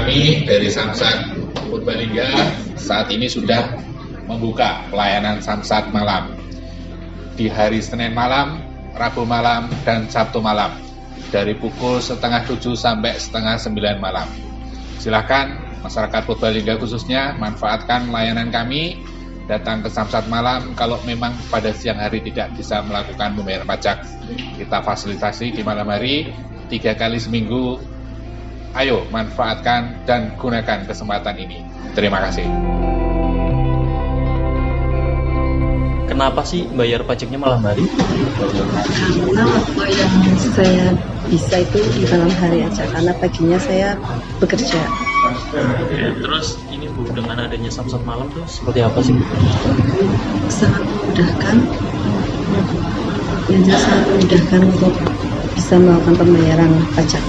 kami dari Samsat Purbalingga saat ini sudah membuka pelayanan Samsat malam di hari Senin malam, Rabu malam, dan Sabtu malam dari pukul 6:30 sampai 8:30 malam. Silakan masyarakat Purbalingga khususnya manfaatkan layanan kami, datang ke Samsat malam. Kalau memang pada siang hari tidak bisa melakukan pembayaran pajak, kita fasilitasi di malam hari 3 kali seminggu. Ayo manfaatkan dan gunakan kesempatan ini. Terima kasih. Kenapa sih bayar pajaknya malam hari? Karena waktu yang saya bisa itu di malam hari aja, karena paginya saya bekerja. Oke, terus ini Bu, dengan adanya Samsat malam tuh seperti apa sih? Sangat memudahkan, yang jelas sangat memudahkan untuk bisa melakukan pembayaran pajak.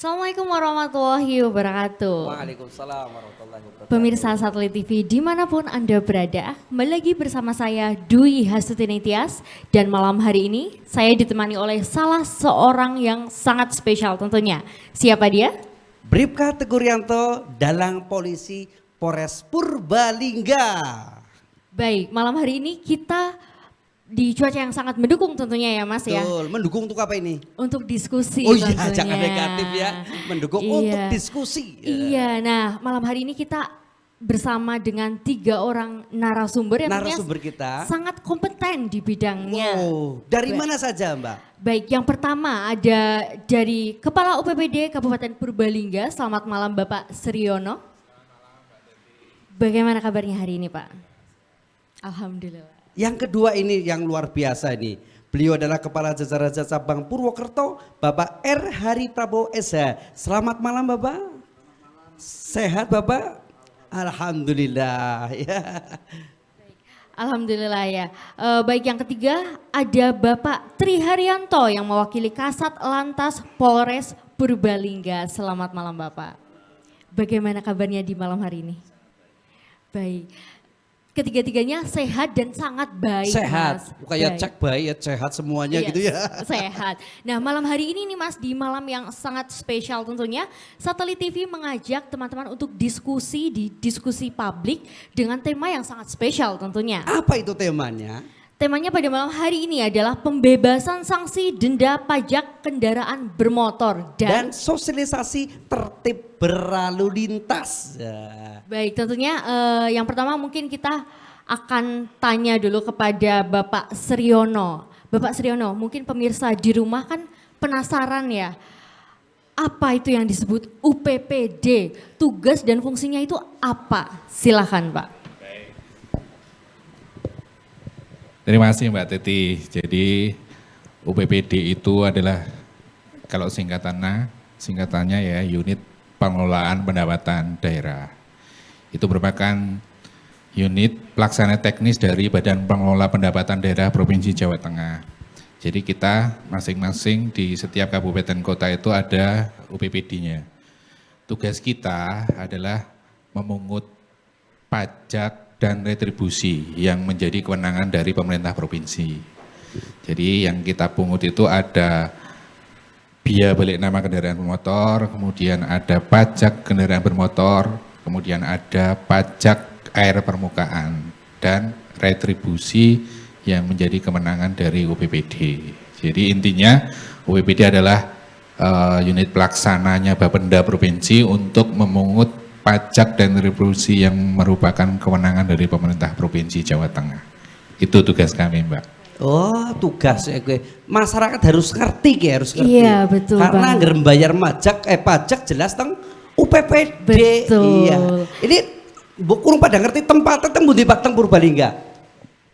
Assalamualaikum warahmatullahi wabarakatuh. Waalaikumsalam warahmatullahi wabarakatuh. Pemirsa Satelit TV dimanapun Anda berada, kembali lagi bersama saya Dwi Hastutini Tias. Dan malam hari ini saya ditemani oleh salah seorang yang sangat spesial tentunya. Siapa dia? Bribka Teguh Rianto, Dalang Polisi Polres Purbalingga. Baik, malam hari ini kita di cuaca yang sangat mendukung tentunya ya Mas. Betul, ya. Mendukung untuk apa ini? Untuk diskusi Oh iya, tentunya. jangan negatif ya. Mendukung Iya. untuk diskusi. Iya, nah malam hari ini kita bersama dengan 3 orang narasumber yang Narasumber tentunya kita. sangat kompeten di bidangnya. Wow, dari Baik. mana saja Mbak? Baik, yang pertama ada dari Kepala UPPD Kabupaten Purbalingga. Selamat malam Bapak Sriono. Bagaimana kabarnya hari ini Pak? Alhamdulillah. Yang kedua ini yang luar biasa ini. Beliau adalah Kepala Jajaran Cabang Purwokerto, Bapak R. Hari Prabowo SH. Selamat malam Bapak. Sehat Bapak? Alhamdulillah ya. Alhamdulillah ya. Baik, yang ketiga ada Bapak Tri Haryanto yang mewakili Kasat Lantas Polres Purbalingga. Selamat malam Bapak. Bagaimana kabarnya di malam hari ini? Baik. Ketiga-tiganya sehat dan sangat baik. Sehat, Mas. kayak Baik. cek baik ya, sehat semuanya Iya, gitu ya. Sehat. Nah malam hari ini nih Mas, di malam yang sangat spesial tentunya, Satelit TV mengajak teman-teman untuk diskusi di diskusi publik dengan tema yang sangat spesial tentunya. Apa itu temanya? Temanya pada malam hari ini adalah pembebasan sanksi denda pajak kendaraan bermotor Dan sosialisasi tertib berlalu lintas. Ya. Baik, tentunya yang pertama mungkin kita akan tanya dulu kepada Bapak Sriono. Bapak Sriono, mungkin pemirsa di rumah kan penasaran ya, apa itu yang disebut UPPD? Tugas dan fungsinya itu apa? Silakan Pak. Terima kasih Mbak Teti. Jadi UPPD itu adalah kalau singkatannya ya Unit Pengelolaan Pendapatan Daerah. Itu merupakan unit pelaksana teknis dari Badan Pengelola Pendapatan Daerah Provinsi Jawa Tengah. Jadi kita masing-masing di setiap kabupaten kota itu ada UPPD-nya. Tugas kita adalah memungut pajak dan retribusi yang menjadi kewenangan dari pemerintah provinsi. Jadi yang kita pungut itu ada biaya balik nama kendaraan bermotor, kemudian ada pajak kendaraan bermotor, kemudian ada pajak air permukaan, dan retribusi yang menjadi kewenangan dari UPPD. Jadi intinya UPPD adalah unit pelaksananya Bapenda Provinsi untuk memungut pajak dan retribusi yang merupakan kewenangan dari pemerintah Provinsi Jawa Tengah. Itu tugas kami Mbak. Oh tugas ya gue. Masyarakat harus ngerti ya, harus ngerti. Iya betul Karena Bang. anggar bayar pajak jelas teng UPPD. Betul. Iya. Ini kurang pada ngerti tempatnya teng Budi Pak teng Purbalingga.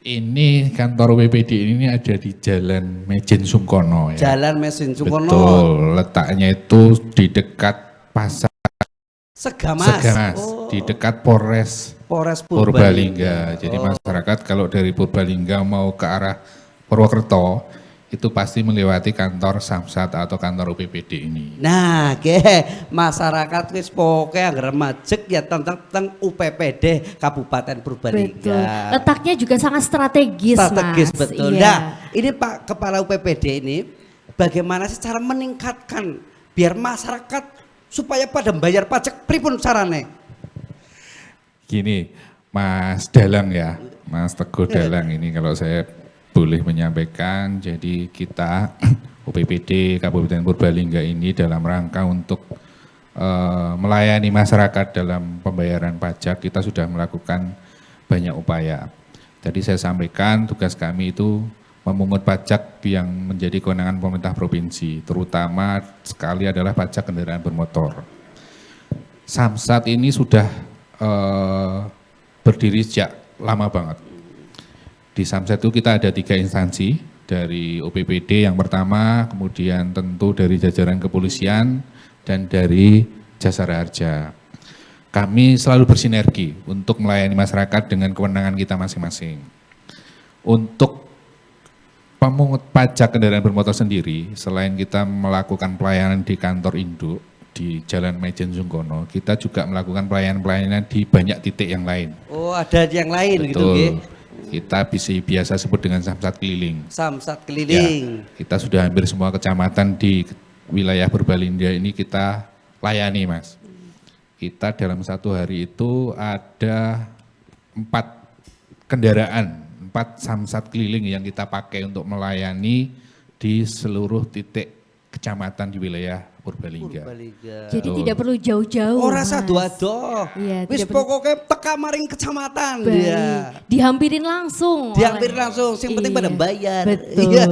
Ini kantor UPPD ini ada di Jalan Mejen Sungkono ya. Jalan Mesin Sungkono. Betul, letaknya itu di dekat Pasar Segamas. di dekat Polres Polres Purbalingga. Jadi masyarakat kalau dari Purbalingga mau ke arah Purwokerto itu pasti melewati kantor Samsat atau kantor UPPD ini. Nah, masyarakat wis pokoke anggere majek ya tentang UPPD Kabupaten Betul. Purbalingga. Letaknya juga sangat strategis, Strategis Mas. betul. Iya. Nah, ini Pak Kepala UPPD ini bagaimana sih cara meningkatkan biar masyarakat supaya pada bayar pajak pripun carane? Gini, Mas Dalang ya, Mas Teguh Dalang ini kalau saya boleh menyampaikan, jadi kita UPPD Kabupaten Purbalingga ini dalam rangka untuk melayani masyarakat dalam pembayaran pajak, kita sudah melakukan banyak upaya. Tadi saya sampaikan tugas kami itu memungut pajak yang menjadi kewenangan pemerintah provinsi, terutama sekali adalah pajak kendaraan bermotor. Samsat ini sudah berdiri sejak lama banget. Di Samsat itu kita ada 3 instansi, dari UPPD yang pertama, kemudian tentu dari jajaran kepolisian, dan dari Jasara Harja. Kami selalu bersinergi untuk melayani masyarakat dengan kewenangan kita masing-masing. Untuk pemungut pajak kendaraan bermotor sendiri, selain kita melakukan pelayanan di kantor induk, di Jalan Maijen Sungkono, kita juga melakukan pelayanan-pelayanan di banyak titik yang lain. Oh, ada yang lain gitu Betul. nggih. Kita biasa sebut dengan Samsat keliling. Samsat Ya, keliling. kita sudah hampir semua kecamatan di wilayah Purbalingga ini kita layani, Mas. Kita dalam satu hari itu ada 4 kendaraan, 4 Samsat keliling yang kita pakai untuk melayani di seluruh titik kecamatan di wilayah Purbalingga. Jadi Betul. tidak perlu jauh-jauh. Ora Mas. sadu-adoh. Iya, Wis tidak perlu- pokoknya teka maring kecamatan Baik. dia. Dihampirin langsung. Diambil oleh- langsung, yang penting Iya, pada bayar. Betul. Iya.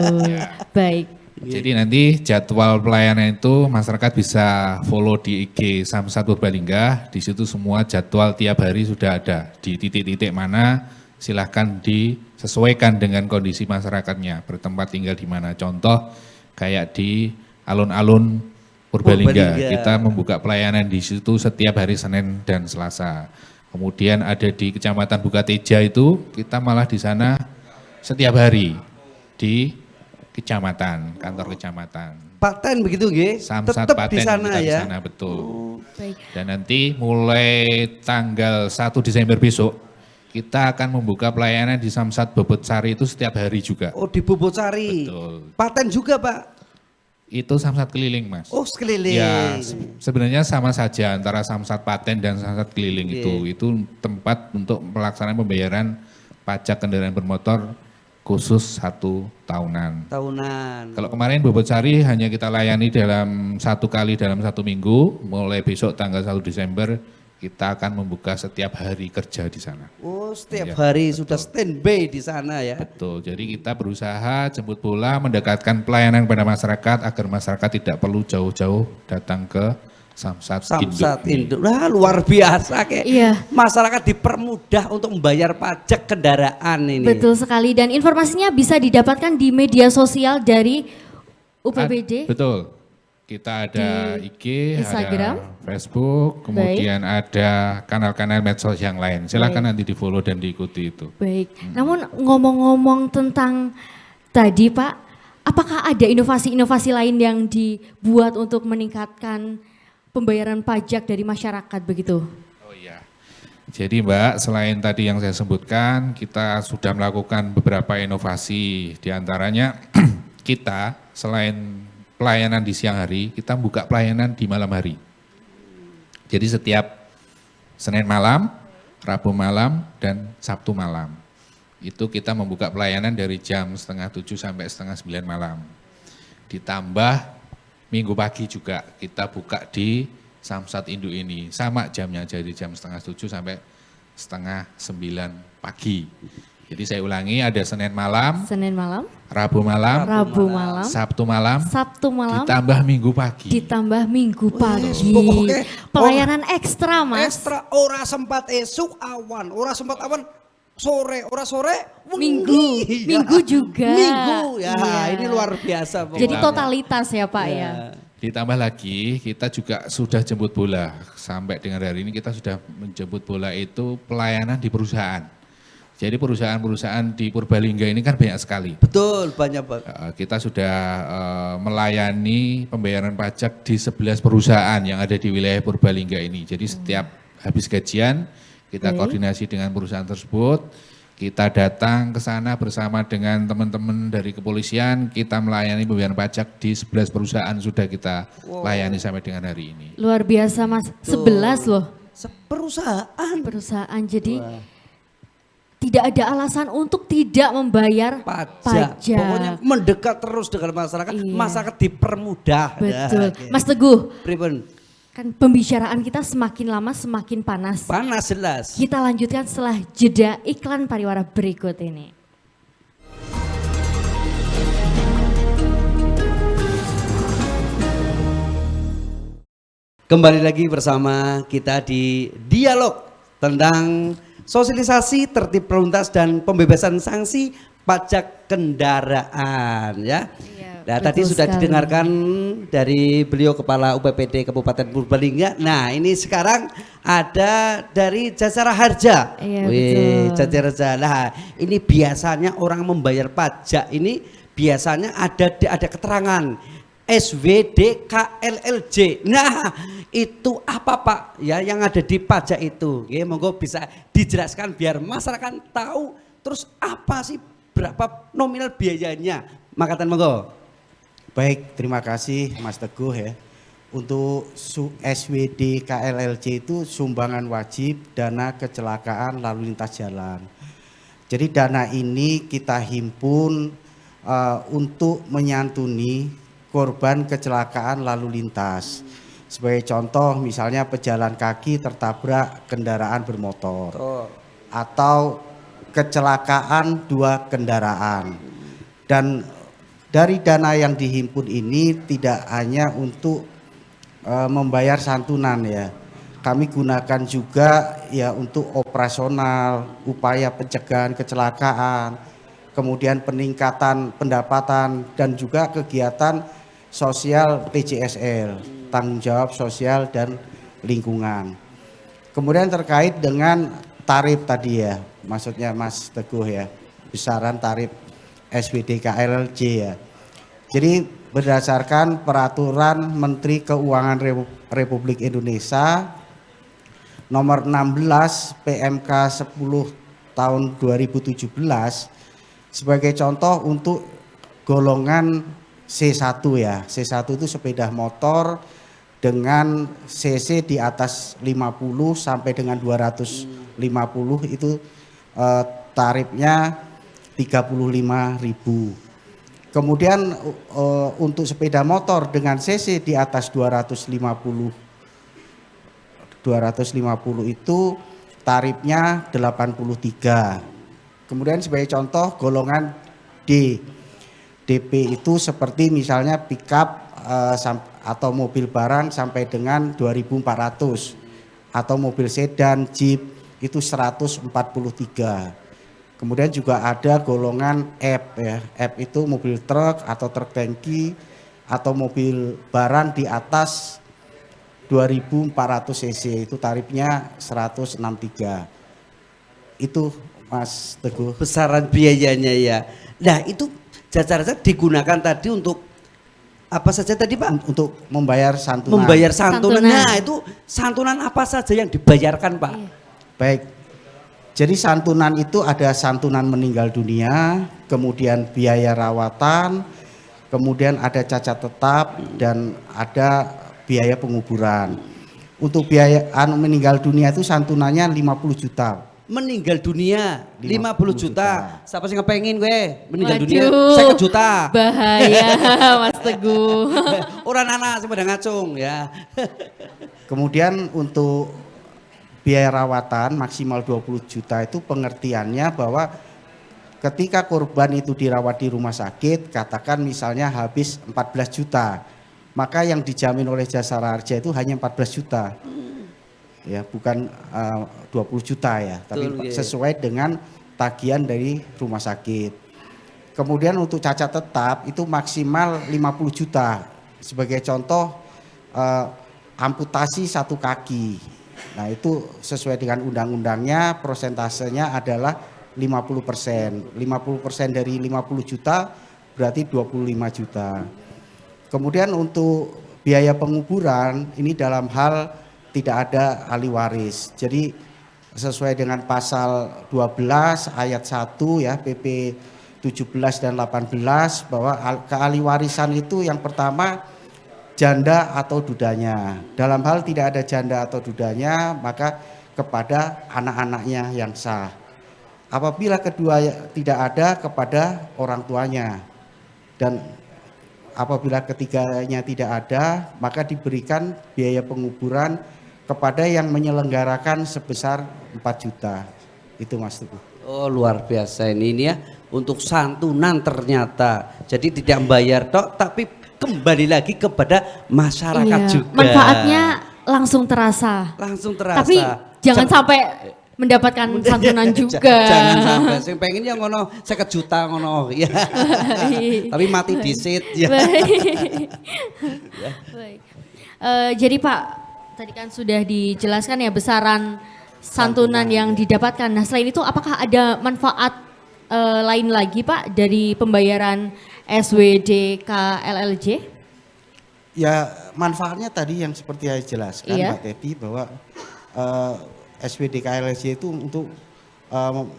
Baik. Jadi nanti jadwal pelayanan itu masyarakat bisa follow di IG Samsat Purbalingga. Di situ semua jadwal tiap hari sudah ada. Di titik-titik mana silahkan disesuaikan dengan kondisi masyarakatnya. Bertempat tinggal di mana. Contoh kayak di alun-alun Purbalingga. Purbalingga. Kita membuka pelayanan di situ setiap hari Senin dan Selasa. Kemudian ada di Kecamatan Bukateja itu kita malah di sana setiap hari di kecamatan, kantor kecamatan. Paten begitu nggih. Samsat Tetap di Paten sana kita di ya. sana, betul. Baik. Dan nanti mulai tanggal 1 Desember besok kita akan membuka pelayanan di Samsat Bobotsari itu setiap hari juga. Oh, di Bobocari. Betul. Paten juga, Pak. Itu Samsat keliling, Mas. Oh, sekeliling. Ya, sebenarnya sama saja antara Samsat Paten dan Samsat keliling itu. Itu tempat untuk pelaksanaan pembayaran pajak kendaraan bermotor khusus 1 tahunan. Tahunan. Kalau kemarin Bobotsari hanya kita layani dalam 1 kali dalam 1 minggu, mulai besok tanggal 1 Desember kita akan membuka setiap hari kerja di sana. Oh, setiap Iya, hari betul. sudah standby di sana ya. Betul, jadi kita berusaha jemput bola mendekatkan pelayanan kepada masyarakat agar masyarakat tidak perlu jauh-jauh datang ke Samsat Samsat Induk. Induk. Wah, luar biasa kayak. Iya. Masyarakat dipermudah untuk membayar pajak kendaraan ini. Betul sekali dan informasinya bisa didapatkan di media sosial dari UPPD. Betul. Kita ada Di IG, Instagram. ada Facebook, kemudian ada kanal-kanal medsos yang lain. Silakan nanti di-follow dan diikuti itu. Baik. Namun ngomong-ngomong tentang tadi Pak, apakah ada inovasi-inovasi lain yang dibuat untuk meningkatkan pembayaran pajak dari masyarakat begitu? Oh iya. Jadi Mbak, selain tadi yang saya sebutkan, kita sudah melakukan beberapa inovasi. Di antaranya kita selain pelayanan di siang hari, kita buka pelayanan di malam hari. Jadi setiap Senin malam, Rabu malam, dan Sabtu malam. Itu kita membuka pelayanan dari jam 6:30 sampai 8:30 malam. Ditambah Minggu pagi juga kita buka di Samsat Induk ini. Sama jamnya, jadi jam 6:30 sampai 8:30 pagi. Jadi saya ulangi, ada Senin malam, Senin malam, Rabu malam, Rabu malam, Sabtu malam, Sabtu malam, ditambah Minggu pagi. ditambah Minggu pagi. pokoknya Pelayanan ekstra Mas. Ekstra ora sempat esuk awan, ora sempat awan sore, ora sore Minggu, wengi. Minggu juga. Minggu ya, Iya. ini luar biasa pokoknya. Jadi totalitas ya Pak ya. Ditambah lagi kita juga sudah jemput bola. Sampai dengan hari ini kita sudah menjemput bola itu pelayanan di perusahaan. Jadi perusahaan-perusahaan di Purbalingga ini kan banyak sekali. Betul, banyak Pak. Kita sudah melayani pembayaran pajak di 11 perusahaan yang ada di wilayah Purbalingga ini. Jadi setiap habis gajian kita koordinasi dengan perusahaan tersebut, kita datang ke sana bersama dengan teman-teman dari kepolisian, kita melayani pembayaran pajak di 11 perusahaan sudah kita layani sampai dengan hari ini. Luar biasa Mas, 11 loh Perusahaan. perusahaan. Jadi tidak ada alasan untuk tidak membayar Pajak. Pokoknya mendekat terus dengan masyarakat, Iya. masyarakat dipermudah. Betul. Nah, Mas Teguh, Pripun? kan pembicaraan kita semakin lama semakin panas. Panas jelas. Kita lanjutkan setelah jeda iklan pariwara berikut ini. Kembali lagi bersama kita di dialog tentang sosialisasi tertib lalu lintas dan pembebasan sanksi pajak kendaraan ya. Iya, Nah, tadi betul sudah sekali. didengarkan dari beliau Kepala UPPD Kabupaten Purbalingga. Nah, ini sekarang ada dari Jasara Harja. Iya, Wih, betul. Jasara Harja. Nah, ini biasanya orang membayar pajak ini biasanya ada keterangan SWD KLLJ. Nah, itu apa Pak ya yang ada di pajak itu? Ya, monggo bisa dijelaskan biar masyarakat tahu terus apa sih berapa nominal biayanya. Makatan monggo. Baik, terima kasih Mas Teguh ya. Untuk SWD KLLJ itu sumbangan wajib dana kecelakaan lalu lintas jalan. Jadi dana ini kita himpun untuk menyantuni korban kecelakaan lalu lintas. Sebagai contoh misalnya pejalan kaki tertabrak kendaraan bermotor atau kecelakaan dua kendaraan. Dan dari dana yang dihimpun ini tidak hanya untuk membayar santunan ya. Kami gunakan juga ya untuk operasional, upaya pencegahan kecelakaan, kemudian peningkatan pendapatan dan juga kegiatan sosial TJSL, tanggung jawab sosial dan lingkungan. Kemudian terkait dengan tarif tadi ya, maksudnya Mas Teguh ya, besaran tarif SWD KLLJ ya. Jadi berdasarkan peraturan Menteri Keuangan Republik Indonesia nomor 16 PMK 10 tahun 2017 sebagai contoh untuk golongan C1 ya. C1 itu sepeda motor dengan cc di atas 50 sampai dengan 250 itu tarifnya 35.000. Kemudian untuk sepeda motor dengan cc di atas 250 itu tarifnya 83. Kemudian sebagai contoh golongan D. DP itu seperti misalnya pickup atau mobil barang sampai dengan 2.400 atau mobil sedan, jeep itu 143. Kemudian juga ada golongan F ya. F itu mobil truk atau truk tangki atau mobil barang di atas 2.400 cc itu tarifnya 163. Itu Mas Teguh. Besaran biayanya ya. Nah, itu jasa-jasa digunakan tadi untuk apa saja tadi Pak? Untuk membayar santunan. Membayar santunan. Santunan. Nah, itu santunan apa saja yang dibayarkan Pak? Baik. Jadi santunan itu ada santunan meninggal dunia, kemudian biaya rawatan, kemudian ada cacat tetap dan ada biaya penguburan. Untuk biaya meninggal dunia itu santunannya 50 juta. Meninggal dunia 50 juta. Siapa sih ngepengin gue meninggal Waduh, dunia 50 juta. Bahaya Mas Teguh. Orang anak sing pada ngacung ya. Kemudian untuk biaya rawatan maksimal 20 juta itu pengertiannya bahwa ketika korban itu dirawat di rumah sakit, katakan misalnya habis 14 juta, maka yang dijamin oleh Jasara Harja itu hanya 14 juta. Ya, bukan 20 juta ya, tapi Betul, sesuai dengan tagihan dari rumah sakit. Kemudian untuk cacat tetap itu maksimal 50 juta. Sebagai contoh amputasi satu kaki. Nah, itu sesuai dengan undang-undangnya prosentasenya adalah 50%. 50% dari 50 juta berarti 25 juta. Kemudian untuk biaya penguburan ini dalam hal tidak ada ahli waris. Jadi sesuai dengan pasal 12 ayat 1 ya PP 17 dan 18 bahwa keahli warisan itu yang pertama janda atau dudanya. Dalam hal tidak ada janda atau dudanya maka kepada anak-anaknya yang sah. Apabila kedua tidak ada kepada orang tuanya. Dan apabila ketiganya tidak ada maka diberikan biaya penguburan kepada yang menyelenggarakan sebesar 4 juta. Itu Mas Teguh. Oh luar biasa ini ya, untuk santunan ternyata. Jadi tidak membayar tok tapi kembali lagi kepada masyarakat juga. Manfaatnya langsung terasa. Langsung terasa. Tapi jangan sampai mendapatkan santunan juga. Jangan sampai, saya pengen yang ngono 50 juta ngono ya. Tapi mati disit ya. Baik. Jadi Pak, tadi kan sudah dijelaskan ya besaran santunan yang didapatkan. Nah selain itu apakah ada manfaat lain lagi Pak dari pembayaran SWDK LLJ? Ya manfaatnya tadi yang seperti saya jelaskan Mbak Teti bahwa SWDK LLJ itu untuk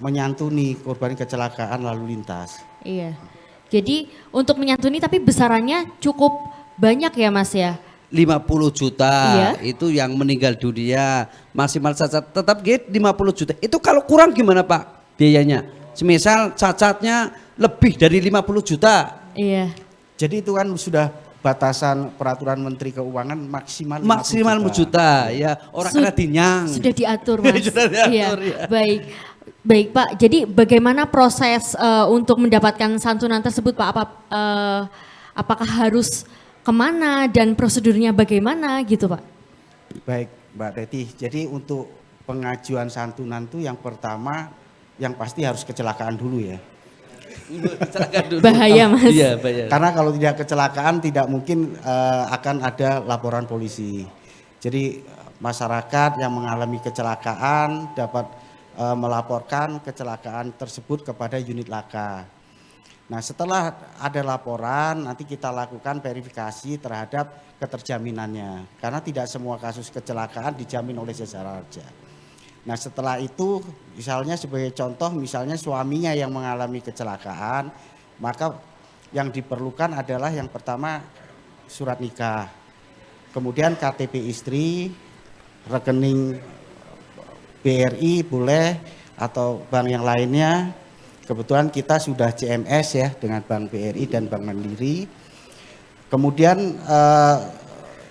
menyantuni korban kecelakaan lalu lintas. Iya. Jadi untuk menyantuni tapi besarannya cukup banyak ya Mas ya? 50 juta itu yang meninggal dunia, maksimal cacat tetap gitu 50 juta. Itu kalau kurang gimana Pak biayanya? Semisal cacatnya lebih dari 50 juta. Iya. Jadi itu kan sudah batasan peraturan Menteri Keuangan maksimal 50 juta ya, orang kena dinyang. Sudah diatur Mas. Sudah diatur, ya. Baik. Baik Pak, jadi bagaimana proses untuk mendapatkan santunan tersebut Pak? Apakah harus kemana dan prosedurnya bagaimana gitu Pak? Baik Mbak Teti, jadi untuk pengajuan santunan itu yang pertama yang pasti harus kecelakaan dulu ya. Bahaya Mas. Iya, bahaya. Karena kalau tidak kecelakaan tidak mungkin akan ada laporan polisi. Jadi masyarakat yang mengalami kecelakaan dapat melaporkan kecelakaan tersebut kepada unit laka. Nah setelah ada laporan nanti kita lakukan verifikasi terhadap keterjaminannya. Karena tidak semua kasus kecelakaan dijamin oleh jasa raja. Nah setelah itu misalnya sebagai contoh misalnya suaminya yang mengalami kecelakaan maka yang diperlukan adalah yang pertama surat nikah. Kemudian KTP istri, rekening BRI boleh atau bank yang lainnya. Kebetulan kita sudah CMS ya dengan Bank BRI dan Bank Mandiri. Kemudian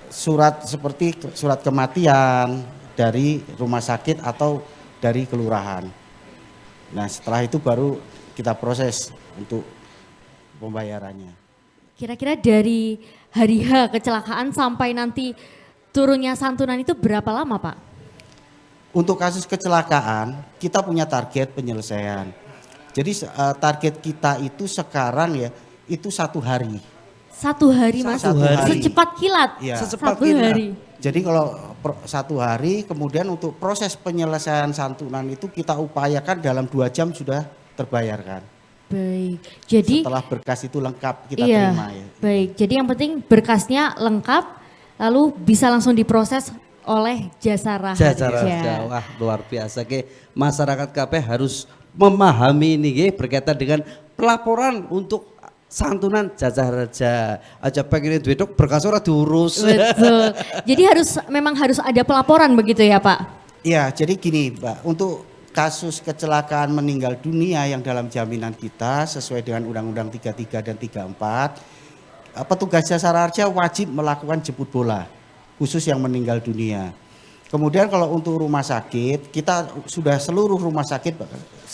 surat seperti surat kematian dari rumah sakit atau dari kelurahan. Nah setelah itu baru kita proses untuk pembayarannya. Kira-kira dari hari H kecelakaan sampai nanti turunnya santunan itu berapa lama Pak? Untuk kasus kecelakaan kita punya target penyelesaian. Jadi target kita itu sekarang ya itu 1 hari. 1 hari Mas? 1 hari. Secepat kilat? Ya. Secepat hari. Jadi kalau 1 hari kemudian untuk proses penyelesaian santunan itu kita upayakan dalam 2 jam sudah terbayarkan. Baik, jadi setelah berkas itu lengkap kita terima ya. Baik, jadi yang penting berkasnya lengkap lalu bisa langsung diproses oleh jasa raharja. Jasa raharja, wah luar biasa. Masyarakat KP harus memahami ini berkaitan dengan pelaporan untuk santunan jasa raharja. Aja pengen duit berkas ora diurus. Betul. Jadi memang harus ada pelaporan begitu ya Pak? Iya, jadi gini Mbak, untuk kasus kecelakaan meninggal dunia yang dalam jaminan kita sesuai dengan Undang-Undang 33 dan 34, petugas jasa raharja wajib melakukan jemput bola khusus yang meninggal dunia. Kemudian kalau untuk rumah sakit, kita sudah seluruh rumah sakit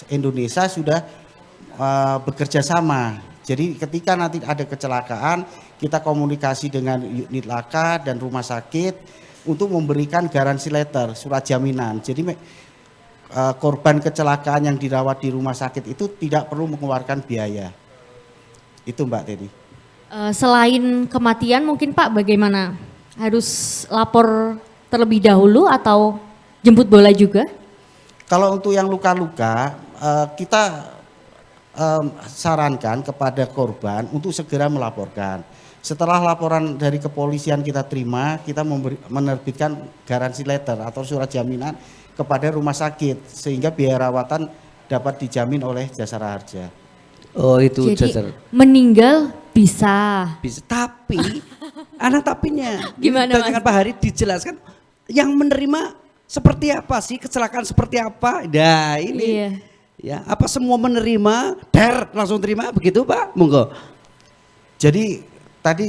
Indonesia sudah bekerja sama. Jadi ketika nanti ada kecelakaan, kita komunikasi dengan unit laka dan rumah sakit untuk memberikan garansi letter, surat jaminan. Jadi korban kecelakaan yang dirawat di rumah sakit itu tidak perlu mengeluarkan biaya. Itu Mbak Teddy. Selain kematian mungkin Pak bagaimana? Harus lapor terlebih dahulu atau jemput bola juga? Kalau untuk yang luka-luka kita sarankan kepada korban untuk segera melaporkan. Setelah laporan dari kepolisian kita terima, kita menerbitkan garansi letter atau surat jaminan kepada rumah sakit sehingga biaya rawatan dapat dijamin oleh Jasara Harja. Oh itu Jadi Jasara. meninggal bisa. Bisa, tapi anak tapinya Gimana, Mas? dengan Pak Hari dijelaskan yang menerima seperti apa sih, kecelakaan seperti apa. Nah ini Iya. ya, apa semua menerima, langsung terima begitu Pak? Monggo. Jadi tadi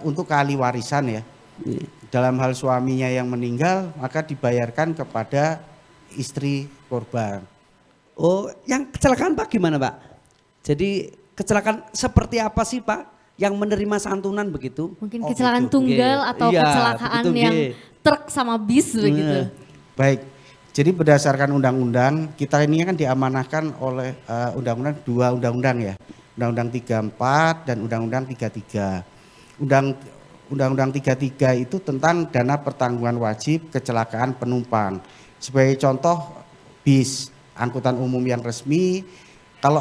untuk ahli warisan ya, dalam hal suaminya yang meninggal maka dibayarkan kepada istri korban. Oh, yang kecelakaan Pak gimana Pak? Jadi kecelakaan seperti apa sih Pak yang menerima santunan begitu? Mungkin Oh, kecelakaan gitu. tunggal Nggih. atau Iya, kecelakaan begitu, yang nggih. truk sama bis begitu. Baik, jadi berdasarkan undang-undang kita ini kan diamanahkan oleh undang-undang 2 undang-undang ya, Undang-Undang 34 dan Undang-Undang 33. Undang-Undang 33 itu tentang dana pertanggungan wajib kecelakaan penumpang. Sebagai contoh bis, angkutan umum yang resmi, kalau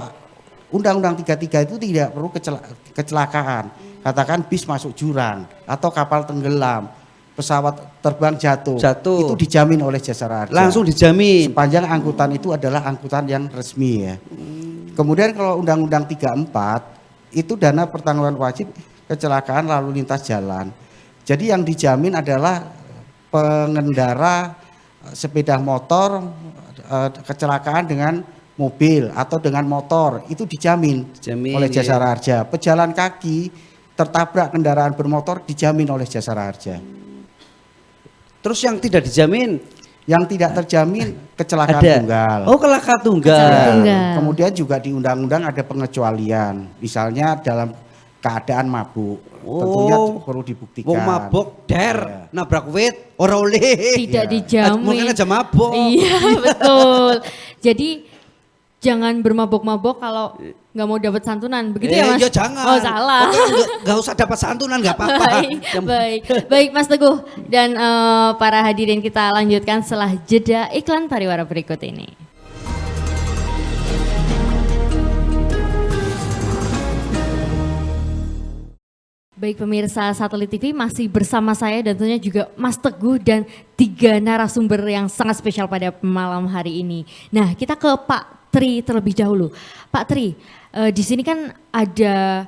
Undang-Undang 33 itu tidak perlu kecelakaan. Katakan bis masuk jurang atau kapal tenggelam, pesawat terbang jatuh, itu dijamin oleh Jasara Harja. Langsung dijamin. Sepanjang angkutan itu adalah angkutan yang resmi ya. Kemudian kalau Undang-Undang 34 itu dana pertanggungan wajib kecelakaan lalu lintas jalan. Jadi yang dijamin adalah pengendara sepeda motor kecelakaan dengan mobil atau dengan motor itu dijamin oleh Jasara Harja. Pejalan kaki tertabrak kendaraan bermotor dijamin oleh Jasara Harja. Terus yang tidak dijamin? Yang tidak terjamin kecelakaan Ada. tunggal. Oh, kecelakaan tunggal. Kecelakaan tunggal. Kemudian juga di undang-undang ada pengecualian. Misalnya dalam keadaan mabuk. Tentunya perlu dibuktikan. Wong mabok Iya. nabrak wit ora oleh. Tidak Iya. dijamin. Mungkin aja mabok. Iya betul. Jadi jangan bermabok-mabok kalau nggak mau dapat santunan, begitu ya Mas? Ya jangan. Oh salah. Nggak usah dapat santunan nggak apa-apa. Baik Mas Teguh dan para hadirin kita lanjutkan setelah jeda iklan pariwara berikut ini. Baik pemirsa Satelit TV masih bersama saya dan tentunya juga Mas Teguh dan 3 narasumber yang sangat spesial pada malam hari ini. Nah kita ke Pak Tri terlebih dahulu. Pak Tri, di sini kan ada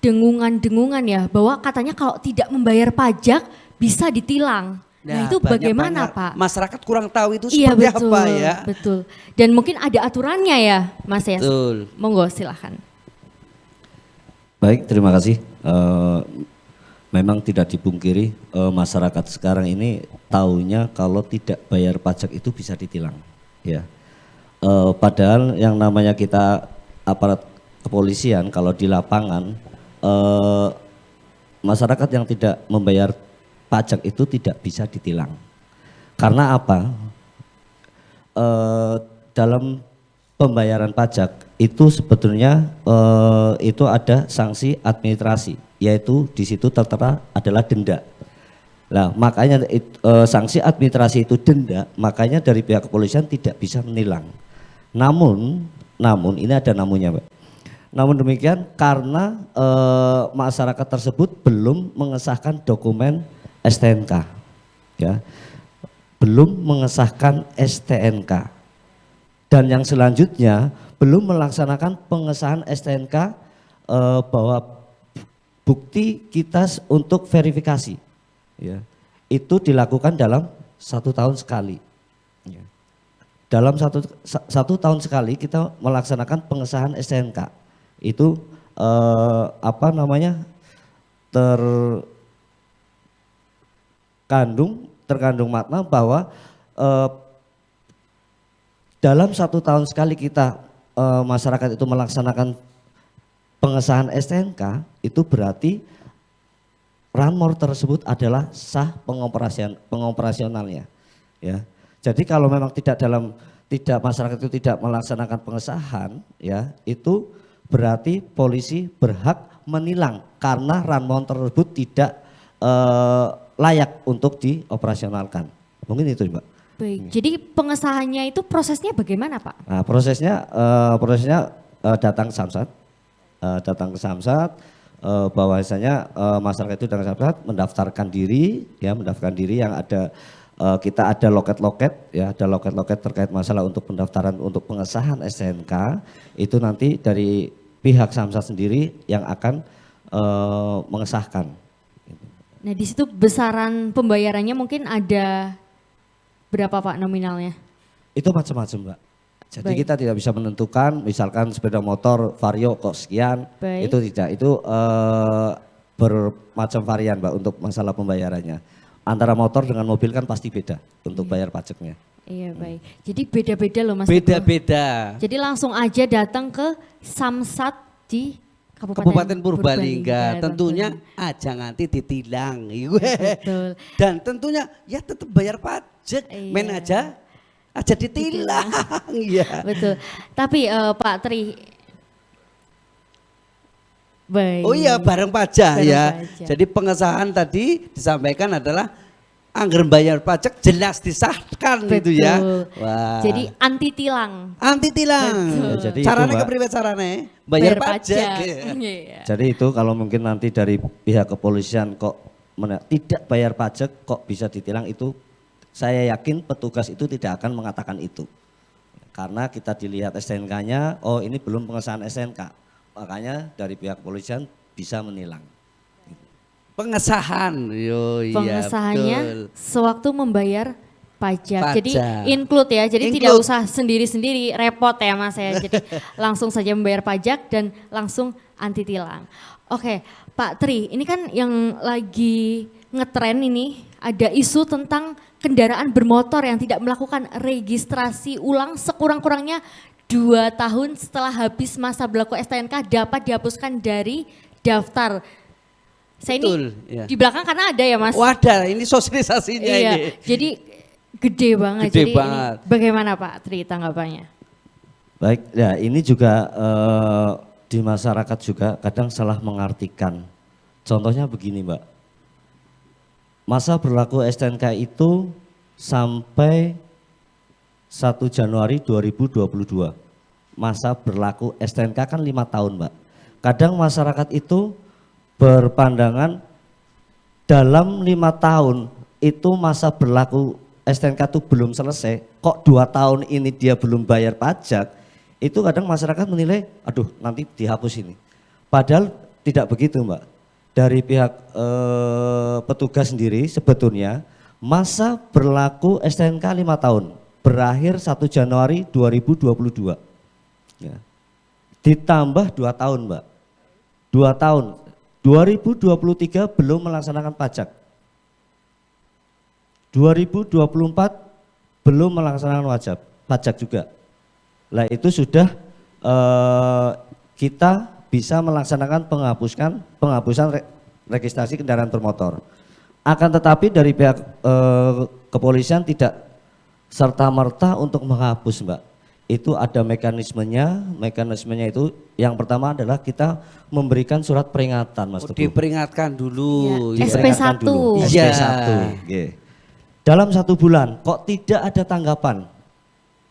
dengungan-dengungan ya bahwa katanya kalau tidak membayar pajak bisa ditilang. Nah itu bagaimana Pak? Masyarakat kurang tahu itu Iya seperti betul, apa ya. betul. Dan mungkin ada aturannya ya Mas ya. Betul. Monggo silahkan. Baik, terima kasih. Memang tidak dipungkiri masyarakat sekarang ini taunya kalau tidak bayar pajak itu bisa ditilang. Ya, padahal yang namanya kita aparat kepolisian kalau di lapangan masyarakat yang tidak membayar pajak itu tidak bisa ditilang. Karena apa? Dalam pembayaran pajak itu sebetulnya itu ada sanksi administrasi, yaitu di situ tertera adalah denda. Nah, makanya sanksi administrasi itu denda, makanya dari pihak kepolisian tidak bisa menilang. Namun ini ada namunnya, Pak. Namun demikian karena masyarakat tersebut belum mengesahkan dokumen STNK, ya, belum mengesahkan STNK. Dan yang selanjutnya belum melaksanakan pengesahan STNK bahwa bukti kita untuk verifikasi, ya, itu dilakukan dalam 1 tahun sekali. Ya. Dalam satu tahun sekali kita melaksanakan pengesahan STNK. Itu terkandung makna bahwa dalam 1 tahun sekali kita masyarakat itu melaksanakan pengesahan STNK, itu berarti ranmor tersebut adalah sah pengoperasionalnya. Ya, jadi kalau memang masyarakat itu tidak melaksanakan pengesahan, ya, itu berarti polisi berhak menilang karena ranmor tersebut tidak layak untuk dioperasionalkan. Mungkin itu, Mbak. Baik, jadi pengesahannya itu prosesnya bagaimana Pak? Nah, prosesnya datang ke Samsat, bahwasanya masyarakat itu datang ke Samsat mendaftarkan diri yang ada kita ada loket-loket ya, ada loket-loket terkait masalah untuk pendaftaran untuk pengesahan STNK itu nanti dari pihak Samsat sendiri yang akan mengesahkan. Nah di situ besaran pembayarannya mungkin ada berapa Pak nominalnya? Itu macam-macam Mbak. Jadi Baik. kita tidak bisa menentukan misalkan sepeda motor Vario kok sekian, Baik. itu tidak. Itu bermacam varian Mbak untuk masalah pembayarannya. Antara motor dengan mobil kan pasti beda untuk bayar pajaknya. Iya baik, jadi beda-beda loh Mas Teguh. Beda-beda. Jadi langsung aja datang ke Samsat di Kabupaten Purbalingga, tentunya aja nanti ditilang. Betul. Dan tentunya ya tetap bayar pajak, Iya. main aja ditilang. Iya. Betul. Tapi Pak Tri, baik. Oh iya bareng pajak Bareng ya. pajak. Jadi pengesahan tadi disampaikan adalah anggaran bayar pajak jelas disahkan gitu ya. Betul. Wah. Jadi anti tilang. anti tilang. Betul. Ya, jadi itu, Caranya Mbak. kepriwe caranya? Bayar pajak. Iya. Jadi itu kalau mungkin nanti dari pihak kepolisian kok tidak bayar pajak kok bisa ditilang, itu saya yakin petugas itu tidak akan mengatakan itu. Karena kita dilihat STNK-nya, oh ini belum pengesahan STNK. Makanya dari pihak kepolisian bisa menilang. Pengesahan. Yo iya. Pengesahannya betul. sewaktu membayar pajak. Jadi Pajak. include ya. Jadi Include. tidak usah sendiri-sendiri repot ya Mas ya. Jadi langsung saja membayar pajak dan langsung anti tilang. Oke, Pak Tri, ini kan yang lagi ngetren ini ada isu tentang kendaraan bermotor yang tidak melakukan registrasi ulang sekurang-kurangnya 2 tahun setelah habis masa berlaku STNK dapat dihapuskan dari daftar. Saya Betul, ini iya. di belakang karena ada ya Mas. Wadah, ini sosialisasinya Iya, ini. jadi gede banget. Gede Jadi banget. Ini bagaimana Pak Tri tanggapannya? Baik, ya ini juga di masyarakat juga kadang salah mengartikan. Contohnya begini Mbak, masa berlaku STNK itu sampai 1 Januari 2022. Masa berlaku STNK kan 5 tahun Mbak. Kadang masyarakat itu berpandangan dalam 5 tahun itu masa berlaku STNK itu belum selesai, kok 2 tahun ini dia belum bayar pajak, itu kadang masyarakat menilai, aduh nanti dihapus ini. Padahal tidak begitu Mbak. Dari pihak petugas sendiri sebetulnya masa berlaku STNK 5 tahun, berakhir 1 Januari 2022. Ya. Ditambah 2 tahun Mbak, 2 tahun, 2023 belum melaksanakan pajak. 2024 belum melaksanakan pajak juga. Lah itu sudah kita bisa melaksanakan penghapusan registrasi kendaraan bermotor. Akan tetapi dari pihak kepolisian tidak serta-merta untuk menghapus Mbak. Itu ada mekanismenya itu yang pertama adalah kita memberikan surat peringatan Mas Teguh. Diperingatkan dulu. Iya. ya. SP1. Iya. SP1. Nggih. Dalam 1 bulan kok tidak ada tanggapan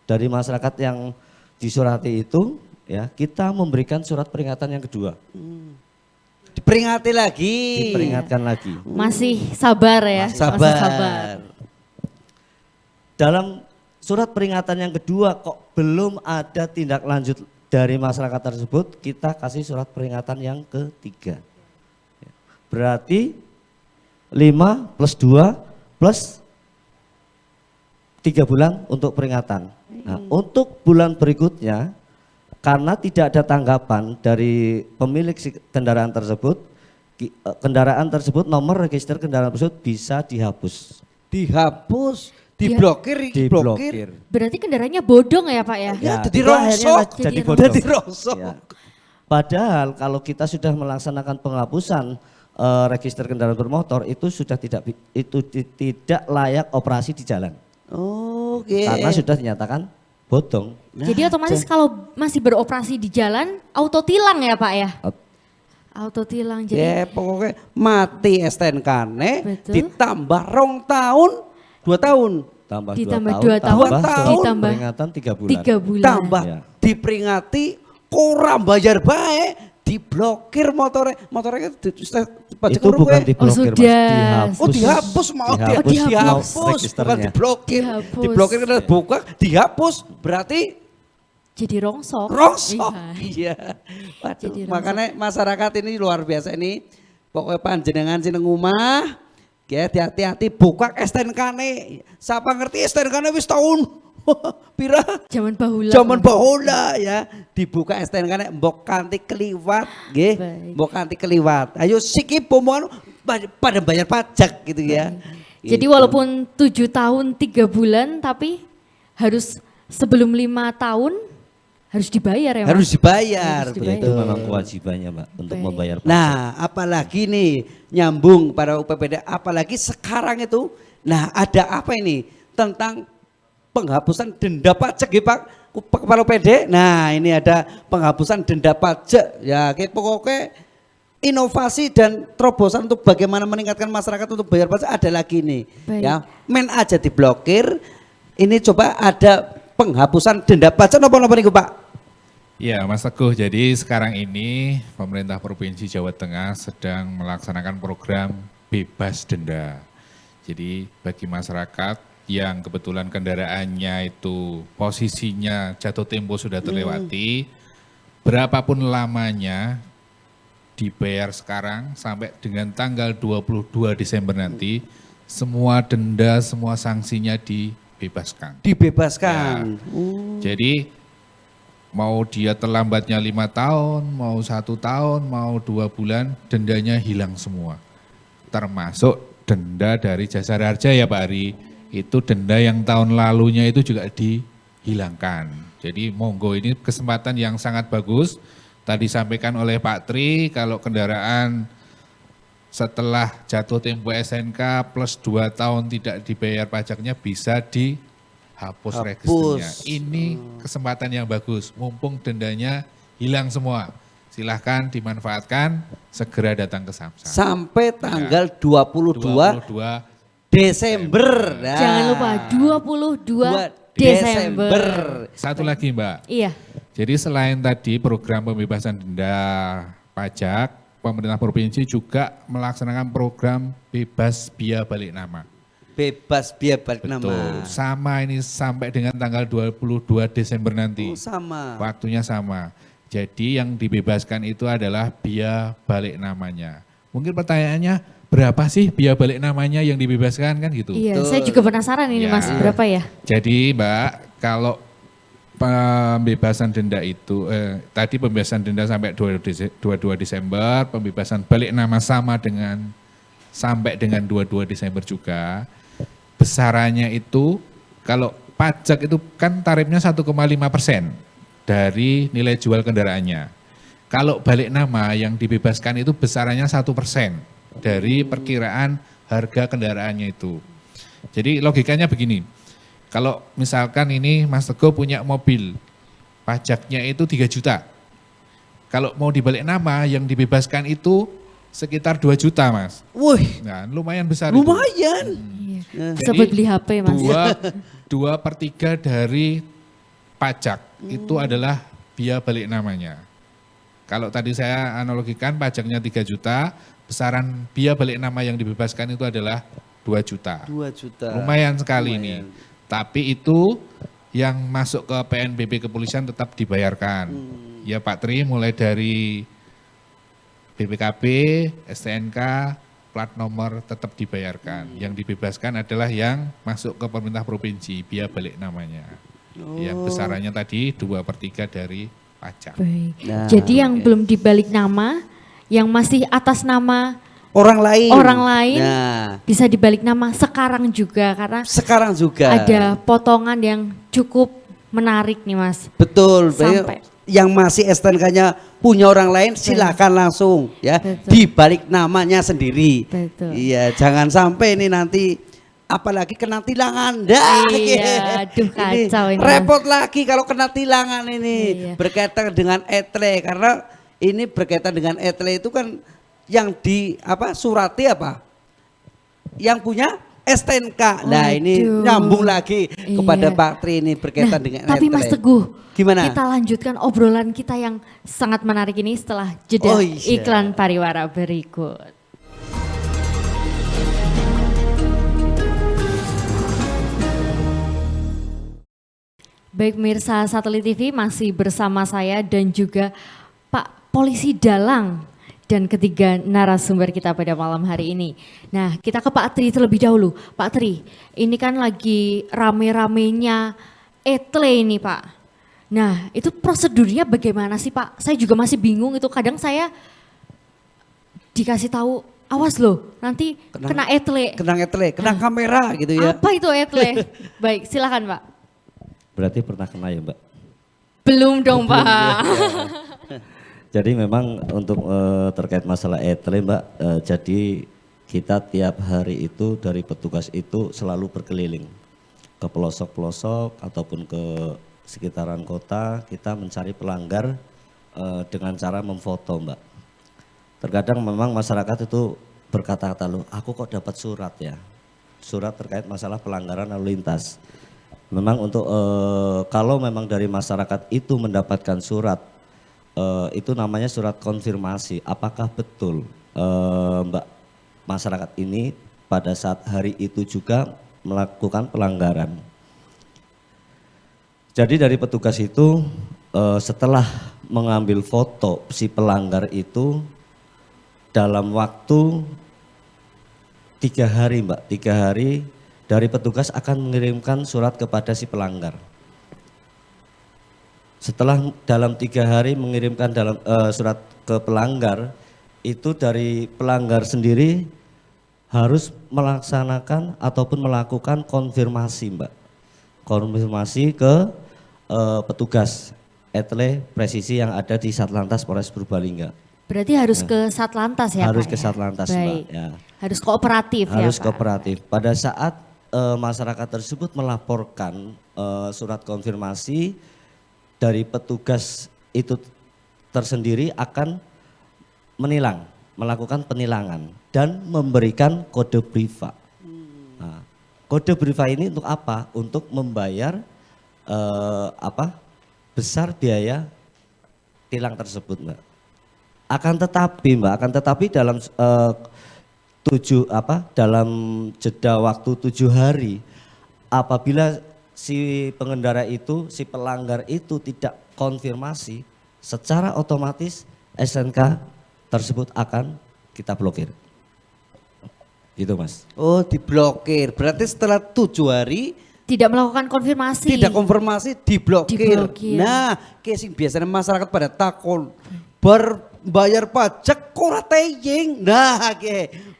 dari masyarakat yang disurati itu, ya kita memberikan surat peringatan yang kedua. Diperingati lagi. Diperingatkan lagi. Masih sabar ya? Masih Sabar. Dalam surat peringatan yang kedua kok belum ada tindak lanjut dari masyarakat tersebut, kita kasih surat peringatan yang ketiga. Berarti 5 plus 2 plus 3 bulan untuk peringatan. Nah, untuk bulan berikutnya karena tidak ada tanggapan dari pemilik kendaraan tersebut, nomor register kendaraan tersebut bisa dihapus. Dihapus, diblokir. Berarti kendaraannya bodong ya Pak ya? Ya, jadi itu akhirnya rosok. Jadi Jadi bodong. Jadi rosok. Ya. Padahal kalau kita sudah melaksanakan penghapusan register kendaraan bermotor itu sudah tidak layak operasi di jalan. Oke. Karena sudah dinyatakan bodong. Jadi otomatis kalau masih beroperasi di jalan auto tilang ya Pak ya? Auto tilang. Jadi Ya pokoknya mati STNK-ne Betul. ditambah 2 tahun, 2 tahun Tambah Ditambah 2 2 tahun, tahun, Dua tahun. ditambah peringatan 3 bulan. 3 bulan. Tambah Ya. diperingati kurang bayar baik, diblokir motornya pajak Itu bukan kowe. diblokir, sudah. Mas, Oh dihapus mau Dihapus, dihapus, bukan registernya. diblokir. Dihapus. Diblokir karena buka, dihapus berarti Jadi rongsok. rongsok. Iya. Iya. Waduh, Jadi rongsok. makanya masyarakat ini luar biasa ini. Pokoknya panjenengan sing nang omah, ya hati-hati buka STNK-ne. Siapa ngerti STNK-ne wis tahun pira? Zaman bahula. Zaman bahula ya. Dibuka STNK-ne mbok kanthi keliwat nggih. Baik. Mbok kanthi keliwat. Ayo siki pomoan pada bayar pajak gitu ya. Jadi Gitu. walaupun 7 tahun 3 bulan tapi harus sebelum 5 tahun harus dibayar ya Mas? harus dibayar. Harus Ya, itu dibayar. memang kewajibannya, Mbak, untuk Baik. membayar pajak. Nah, apalagi nih nyambung para UPPD, apalagi sekarang itu, nah ada apa ini tentang penghapusan denda pajak ya Pak Kepala UPD. Nah ini ada penghapusan denda pajak ya, kayak pokoknya inovasi dan terobosan untuk bagaimana meningkatkan masyarakat untuk bayar pajak ada lagi nih. Baik. Ya, men aja diblokir. Ini coba ada penghapusan denda pajak napa-napa niku Pak? Ya Mas Teguh, jadi sekarang ini pemerintah Provinsi Jawa Tengah sedang melaksanakan program bebas denda. Jadi bagi masyarakat yang kebetulan kendaraannya itu posisinya jatuh tempo sudah terlewati, berapapun lamanya dibayar sekarang sampai dengan tanggal 22 Desember nanti, semua denda, semua sanksinya dibebaskan. Dibebaskan. Jadi mau dia terlambatnya 5 tahun, mau 1 tahun, mau 2 bulan, dendanya hilang semua. Termasuk denda dari Jasara Harja ya Pak Ari, itu denda yang tahun lalunya itu juga dihilangkan. Jadi monggo ini kesempatan yang sangat bagus. Tadi sampaikan oleh Pak Tri, kalau kendaraan setelah jatuh tempo SNK plus 2 tahun tidak dibayar pajaknya bisa dihapus registernya. Ini kesempatan yang bagus, mumpung dendanya hilang semua. Silahkan dimanfaatkan, segera datang ke Samsat. Sampai tanggal 22 Desember. Nah, Jangan lupa 22 Desember. Satu lagi Mbak, Iya. jadi selain tadi program pembebasan denda pajak, pemerintah provinsi juga melaksanakan program bebas biaya balik nama. Bebas biaya balik Betul, nama. sama ini sampai dengan tanggal 22 Desember nanti. Oh, sama. Waktunya sama. Jadi yang dibebaskan itu adalah biaya balik namanya. Mungkin pertanyaannya, berapa sih biaya balik namanya yang dibebaskan kan gitu? Iya, Betul. saya juga penasaran ini Ya. Mas, berapa ya? Jadi Mbak, kalau pembebasan denda itu, tadi pembebasan denda sampai 22 Desember, pembebasan balik nama sama dengan sampai dengan 22 Desember juga. Besarannya itu, kalau pajak itu kan tarifnya 1,5% dari nilai jual kendaraannya. Kalau balik nama yang dibebaskan itu besarannya 1% dari perkiraan harga kendaraannya itu. Jadi logikanya begini, kalau misalkan ini Mas Teguh punya mobil, pajaknya itu 3 juta. Kalau mau dibalik nama yang dibebaskan itu sekitar 2 juta Mas. Wih, Nah lumayan besar itu. lumayan. Iya. Bisa buat beli HP Mas. 2/3 dari pajak itu adalah biaya balik namanya. Kalau tadi saya analogikan pajaknya 3 juta, besaran biaya balik nama yang dibebaskan itu adalah 2 juta. 2 juta. Lumayan sekali Lumayan. ini. Tapi itu yang masuk ke PNBP kepolisian tetap dibayarkan. Ya Pak Tri, mulai dari BPKB, STNK, plat nomor tetap dibayarkan. Yang dibebaskan adalah yang masuk ke pemerintah provinsi, biaya balik namanya. Yang besarannya tadi 2/3 dari pajak. Baik. Nah, Jadi yang belum dibalik nama, yang masih atas nama Orang lain. orang lain Nah, bisa dibalik nama sekarang juga karena sekarang juga. ada potongan yang cukup menarik nih Mas. Betul. Sampai. Yang masih STNK-nya punya orang lain silakan langsung ya Betul. dibalik namanya sendiri. Betul. Iya, jangan sampai ini nanti apalagi kena tilangan. Dah, Iya, aduh kacau ini, Mas. repot lagi kalau kena tilangan ini Iya. berkaitan dengan etle karena ini berkaitan dengan etle itu kan yang di apa surati apa? Yang punya STNK. Nah ini Waduh. nyambung lagi kepada Iya. Pak Tri ini berkaitan dengan Tapi Mas etle. Teguh, Gimana? kita lanjutkan obrolan kita yang sangat menarik ini setelah jeda Oh iya. iklan pariwara berikut. Baik pemirsa Satelit TV masih bersama saya dan juga Pak Polisi Dalang dan ketiga narasumber kita pada malam hari ini. Nah kita ke Pak Tri terlebih dahulu. Pak Tri, ini kan lagi rame-ramenya etle ini Pak. Nah itu prosedurnya bagaimana sih Pak? Saya juga masih bingung itu, kadang saya dikasih tahu awas loh nanti kena etle. Kena kamera gitu ya. Apa itu etle? Baik silakan Pak. Berarti pernah kena ya Mbak? Belum dong Pak. Jadi memang untuk terkait masalah etle Mbak, jadi kita tiap hari itu dari petugas itu selalu berkeliling ke pelosok-pelosok ataupun ke sekitaran kota, kita mencari pelanggar dengan cara memfoto Mbak. Terkadang memang masyarakat itu berkata-kata loh, aku kok dapat surat ya, surat terkait masalah pelanggaran lalu lintas. Memang untuk kalau memang dari masyarakat itu mendapatkan surat, itu namanya surat konfirmasi. Apakah betul Mbak masyarakat ini pada saat hari itu juga melakukan pelanggaran? Jadi dari petugas itu setelah mengambil foto si pelanggar itu dalam waktu 3 hari Mbak, 3 hari dari petugas akan mengirimkan surat kepada si pelanggar. Setelah dalam 3 hari mengirimkan surat ke pelanggar, itu dari pelanggar sendiri harus melaksanakan ataupun melakukan konfirmasi Mbak. Konfirmasi ke petugas etle presisi yang ada di Satlantas Polres Purbalingga. Berarti harus ke Satlantas ya Harus Pak? ke Satlantas Baik. Mbak. Ya. Harus kooperatif ya Harus Pak? kooperatif. Pada saat masyarakat tersebut melaporkan surat konfirmasi dari petugas itu tersendiri akan melakukan penilangan dan memberikan kode briva. Nah, kode briva ini untuk apa? Untuk membayar besar biaya tilang tersebut Mbak. Akan tetapi dalam dalam jeda waktu 7 hari apabila si pengendara itu, si pelanggar itu tidak konfirmasi, secara otomatis SNK tersebut akan kita blokir. Gitu Mas. Oh diblokir, berarti setelah 7 hari Tidak melakukan konfirmasi. tidak konfirmasi diblokir. Diblokir. Nah casing biasanya masyarakat pada takon berbayar pajak kok teying. Nah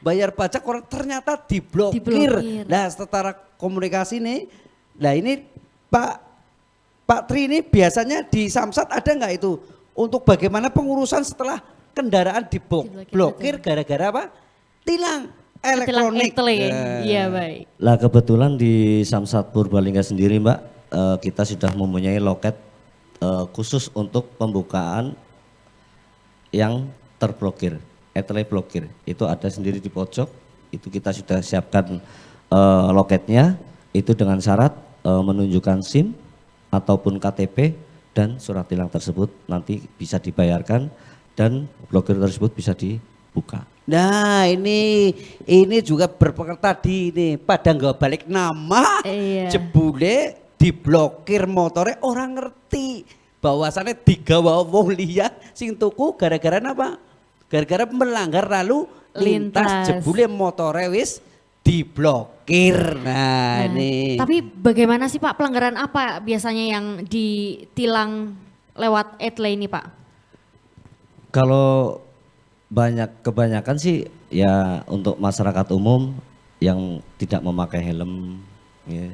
bayar pajak orang ternyata diblokir. Diblokir. Nah secara komunikasi nih, nah ini Pak Tri ini biasanya di Samsat ada nggak itu untuk bagaimana pengurusan setelah kendaraan diblokir gara-gara apa? Tilang elektronik. Etle. Nah. Iya baik. Lah kebetulan di Samsat Purbalingga sendiri Mbak, kita sudah mempunyai loket khusus untuk pembukaan yang terblokir, etle blokir. Itu ada sendiri di pojok, itu kita sudah siapkan loketnya, itu dengan syarat menunjukkan SIM ataupun KTP dan surat tilang tersebut nanti bisa dibayarkan dan blokir tersebut bisa dibuka. Nah ini juga berpengaruh tadi nih pada nggak balik nama Iya. jebule diblokir motornya orang ngerti bahwasannya digawa wong liya sing tuku gara-gara apa? Gara-gara melanggar lalu lintas Lintas. jebule motornya wis diblokir. Nah, nih. Tapi bagaimana sih Pak, pelanggaran apa biasanya yang ditilang lewat etle ini Pak? Kalau kebanyakan sih ya untuk masyarakat umum yang tidak memakai helm, ya.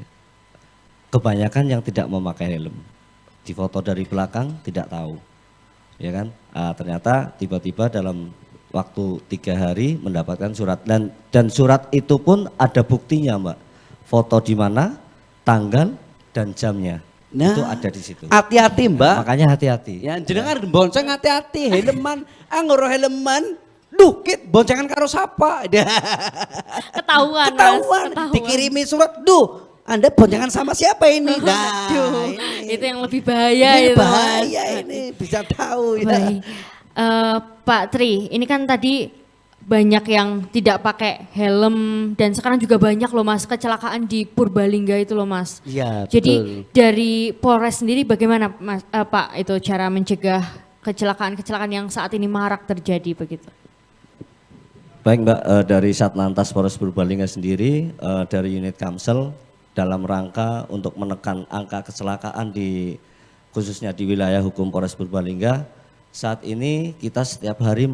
Kebanyakan yang tidak memakai helm, difoto dari belakang tidak tahu, ya kan? Ternyata tiba-tiba dalam waktu 3 hari mendapatkan surat dan surat itu pun ada buktinya Mbak, foto di mana, tanggal dan jamnya, itu ada di situ. Hati-hati Mbak. Makanya hati-hati. Ya jenengan bonceng hati-hati helman, anggur helman Duh, Kit, boncengan karo sapa? Ketahuan, Mas. Ketahuan, dikirimi surat, duh, Anda boncengan sama siapa ini? Nah, Aduh, ini. itu yang lebih bahaya Ini itu. bahaya ini, bisa tahu ya. Baik. Pak Tri, ini kan tadi banyak yang tidak pakai helm dan sekarang juga banyak loh Mas kecelakaan di Purbalingga itu loh Mas. Iya, Jadi betul. dari Polres sendiri bagaimana Mas, Pak itu cara mencegah kecelakaan-kecelakaan yang saat ini marak terjadi begitu? Baik Mbak, dari Satlantas Polres Purbalingga sendiri, dari unit Kamsel dalam rangka untuk menekan angka kecelakaan khususnya di wilayah hukum Polres Purbalingga, saat ini kita setiap hari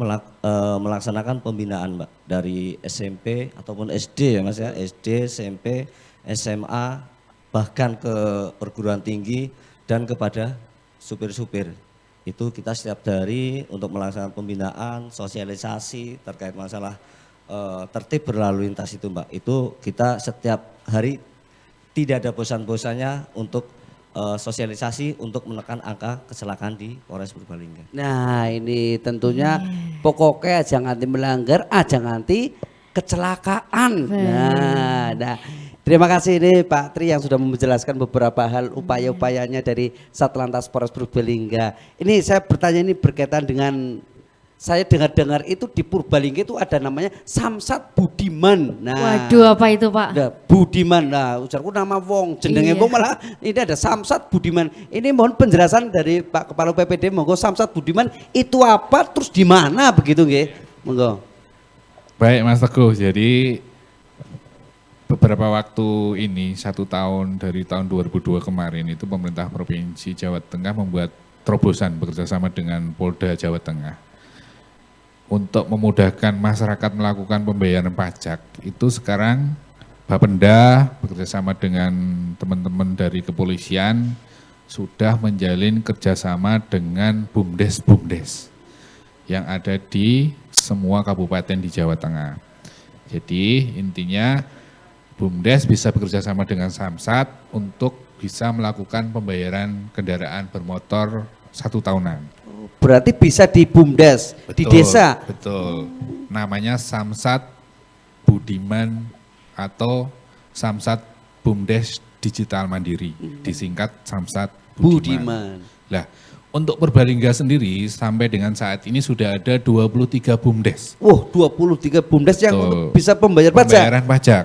melaksanakan pembinaan Mbak, dari SMP ataupun SD ya Mas ya, SD, SMP, SMA, bahkan ke perguruan tinggi dan kepada supir-supir. Itu kita setiap hari untuk melaksanakan pembinaan, sosialisasi terkait masalah tertib berlalu lintas itu Mbak. Itu kita setiap hari tidak ada bosan-bosannya untuk sosialisasi untuk menekan angka kecelakaan di Polres Purbalingga. Nah ini tentunya pokoknya aja nganti melanggar, aja nganti kecelakaan. Nah, terima kasih ini Pak Tri yang sudah menjelaskan beberapa hal upaya-upayanya dari Satlantas Polres Purbalingga. Ini saya bertanya ini berkaitan dengan saya dengar-dengar itu di Purbalingga itu ada namanya Samsat Budiman. Nah, Waduh apa itu Pak? Nah, Budiman, nah ujarku nama wong, jenenge Iya. wong malah ini ada Samsat Budiman. Ini mohon penjelasan dari Pak Kepala PPD, monggo Samsat Budiman itu apa, terus di mana begitu nggih? Monggo. Baik Mas Teguh, jadi beberapa waktu ini, 1 tahun dari tahun 2002 kemarin itu pemerintah Provinsi Jawa Tengah membuat terobosan bekerjasama dengan Polda Jawa Tengah untuk memudahkan masyarakat melakukan pembayaran pajak. Itu sekarang Bapenda bekerjasama dengan teman-teman dari kepolisian sudah menjalin kerjasama dengan BUMDes yang ada di semua kabupaten di Jawa Tengah. Jadi intinya BUMDes bisa bekerjasama dengan Samsat untuk bisa melakukan pembayaran kendaraan bermotor 1 tahunan. Berarti bisa di BUMDes, di desa. Betul. Namanya Samsat Budiman atau Samsat BUMDes Digital Mandiri, disingkat Samsat Budiman. Lah, untuk Purbalingga sendiri sampai dengan saat ini sudah ada 23 BUMDes. Wah, 23 BUMDes yang Betul. bisa pembayar pajak. Pembayaran pajak.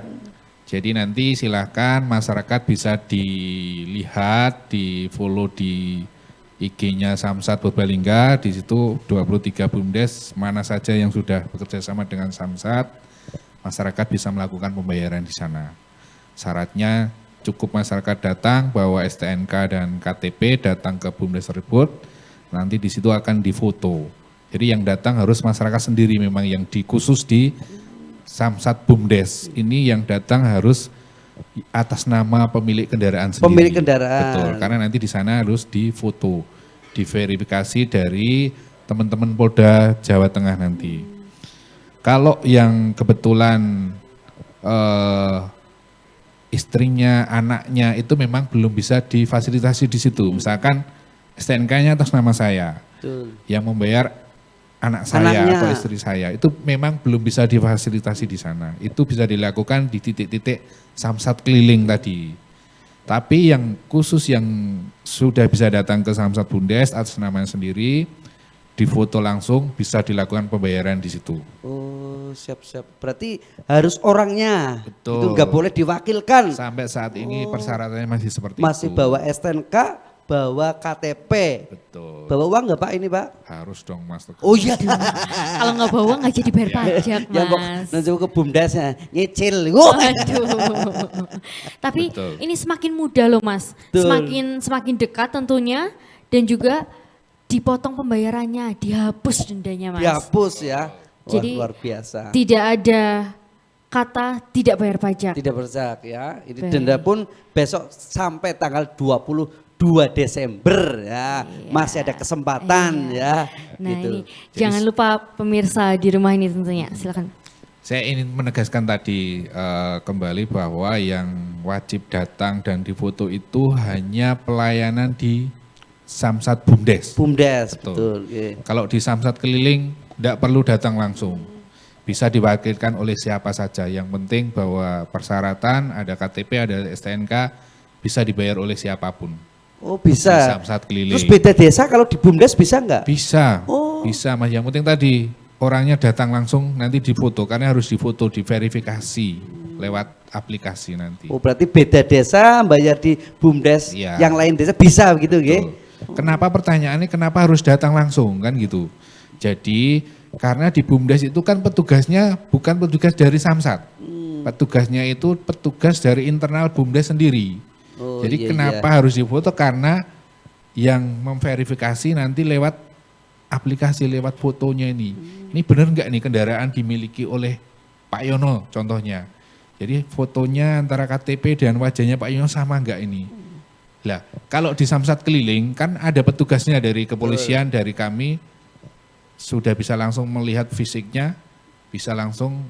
Jadi nanti silahkan masyarakat bisa dilihat, di follow di IG-nya Samsat Purbalingga, di situ 23 BUMDes mana saja yang sudah bekerja sama dengan Samsat, masyarakat bisa melakukan pembayaran di sana. Syaratnya cukup masyarakat datang bawa STNK dan KTP, datang ke BUMDes tersebut, nanti di situ akan difoto. Jadi yang datang harus masyarakat sendiri memang yang khusus di Samsat BUMDes. Ini yang datang harus atas nama pemilik kendaraan sendiri. Pemilik kendaraan. Betul, karena nanti di sana harus difoto, diverifikasi dari teman-teman Polda Jawa Tengah nanti. Kalau yang kebetulan istrinya, anaknya itu memang belum bisa difasilitasi di situ. Misalkan STNK-nya atas nama saya, Betul. yang membayar anak saya Anaknya. atau istri saya, itu memang belum bisa difasilitasi di sana. Itu bisa dilakukan di titik-titik Samsat keliling tadi. Tapi yang khusus yang sudah bisa datang ke Samsat BUMDes atas namanya sendiri, difoto langsung bisa dilakukan pembayaran di situ. Oh, siap-siap. Berarti harus orangnya. Betul. Itu nggak boleh diwakilkan. Sampai saat ini persyaratannya masih seperti Masih itu. bawa STNK, bawa KTP. Betul. Bawa uang nggak Pak ini Pak? Harus dong Mas Teguh. Oh iya. Kalau nggak bawa nggak jadi bayar pajak Ya kok Mas. nanti ke BUMDesnya nyicil. Wah. Waduh. Tapi Betul. ini semakin mudah loh Mas. Betul. Semakin dekat tentunya dan juga dipotong pembayarannya, dihapus dendanya Mas. Dihapus ya. Wah, Jadi luar biasa. Tidak ada kata tidak bayar pajak. Tidak berjak ya. Ini Baik. denda pun besok sampai tanggal 22 Desember ya. Masih ada kesempatan ya. Nah gitu. ini jangan lupa pemirsa di rumah ini tentunya, silakan. Saya ingin menegaskan tadi kembali bahwa yang wajib datang dan difoto itu hanya pelayanan di Samsat BUMDes. BUMDes Betul. betul. Iya. Kalau di Samsat keliling Tidak perlu datang langsung. Bisa diwakilkan oleh siapa saja. Yang penting bahwa persyaratan, ada KTP, ada STNK, bisa dibayar oleh siapapun. Oh bisa. Di Samsat keliling. Terus beda desa kalau di BUMDes bisa nggak? Bisa, Oh. bisa Mas. Yang penting tadi orangnya datang langsung, nanti difoto. Karena harus difoto, diverifikasi lewat aplikasi nanti. Oh berarti beda desa bayar di BUMDes, Iya. yang lain desa bisa begitu nggih? Betul. Kenapa pertanyaannya kenapa harus datang langsung kan gitu. Jadi karena di BUMDes itu kan petugasnya bukan petugas dari Samsat. Petugasnya itu petugas dari internal BUMDes sendiri. Oh, Jadi iya, kenapa harus difoto? Karena yang memverifikasi nanti lewat aplikasi, lewat fotonya ini. Ini benar nggak nih kendaraan dimiliki oleh Pak Yono contohnya. Jadi fotonya antara KTP dan wajahnya Pak Yono sama nggak ini? Lah, kalau di Samsat keliling kan ada petugasnya dari kepolisian, dari kami sudah bisa langsung melihat fisiknya, bisa langsung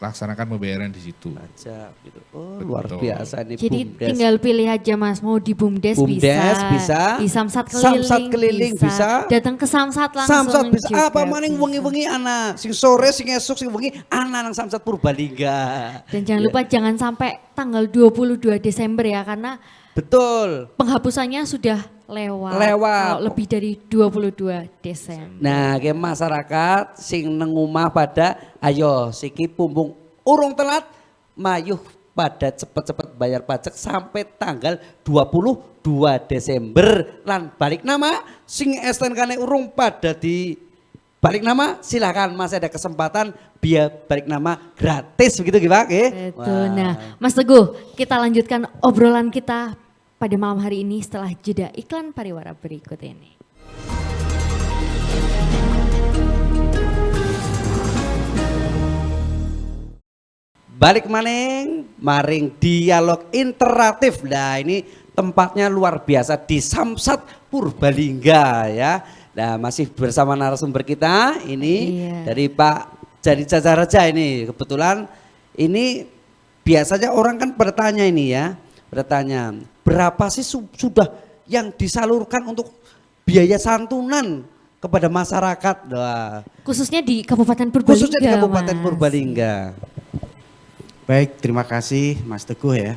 melaksanakan pembayaran di situ. Pajak gitu. Oh luar Betul. biasa nih Jadi BUMDes. tinggal pilih aja Mas, mau di BUMDes, BUMDes bisa, di Samsat Samsat keliling bisa. datang ke Samsat langsung Samsat bisa juga apa maning bisa. wengi-wengi ana, sing sore sing esuk sing wengi ana nang Samsat Purbalingga. Dan jangan lupa jangan sampai tanggal 22 Desember ya, karena Betul. penghapusannya sudah lewat. Lewat. Kalau lebih dari 22 Desember. Nah, ke masyarakat sing nang omah pada ayo siki pumbung urung telat mayuh pada cepet-cepet bayar pajak sampai tanggal 22 Desember lan balik nama sing STNK-ne urung pada di balik nama silakan masih ada kesempatan biar balik nama gratis begitu Pak nggih? Betul. Wah. Nah, Mas Teguh, kita lanjutkan obrolan kita pada malam hari ini setelah jeda iklan pariwara berikut ini. Balik maning, maring dialog interaktif. Nah ini tempatnya luar biasa di Samsat Purbalingga ya. Nah masih bersama narasumber kita ini dari Pak Jadi Jajaraja ini. Kebetulan ini biasanya orang kan bertanya ini ya. Bertanya berapa sih sudah yang disalurkan untuk biaya santunan kepada masyarakat. Nah, Khususnya di Kabupaten Purbalingga. khususnya di Kabupaten Mas. Purbalingga. Baik, terima kasih Mas Teguh ya.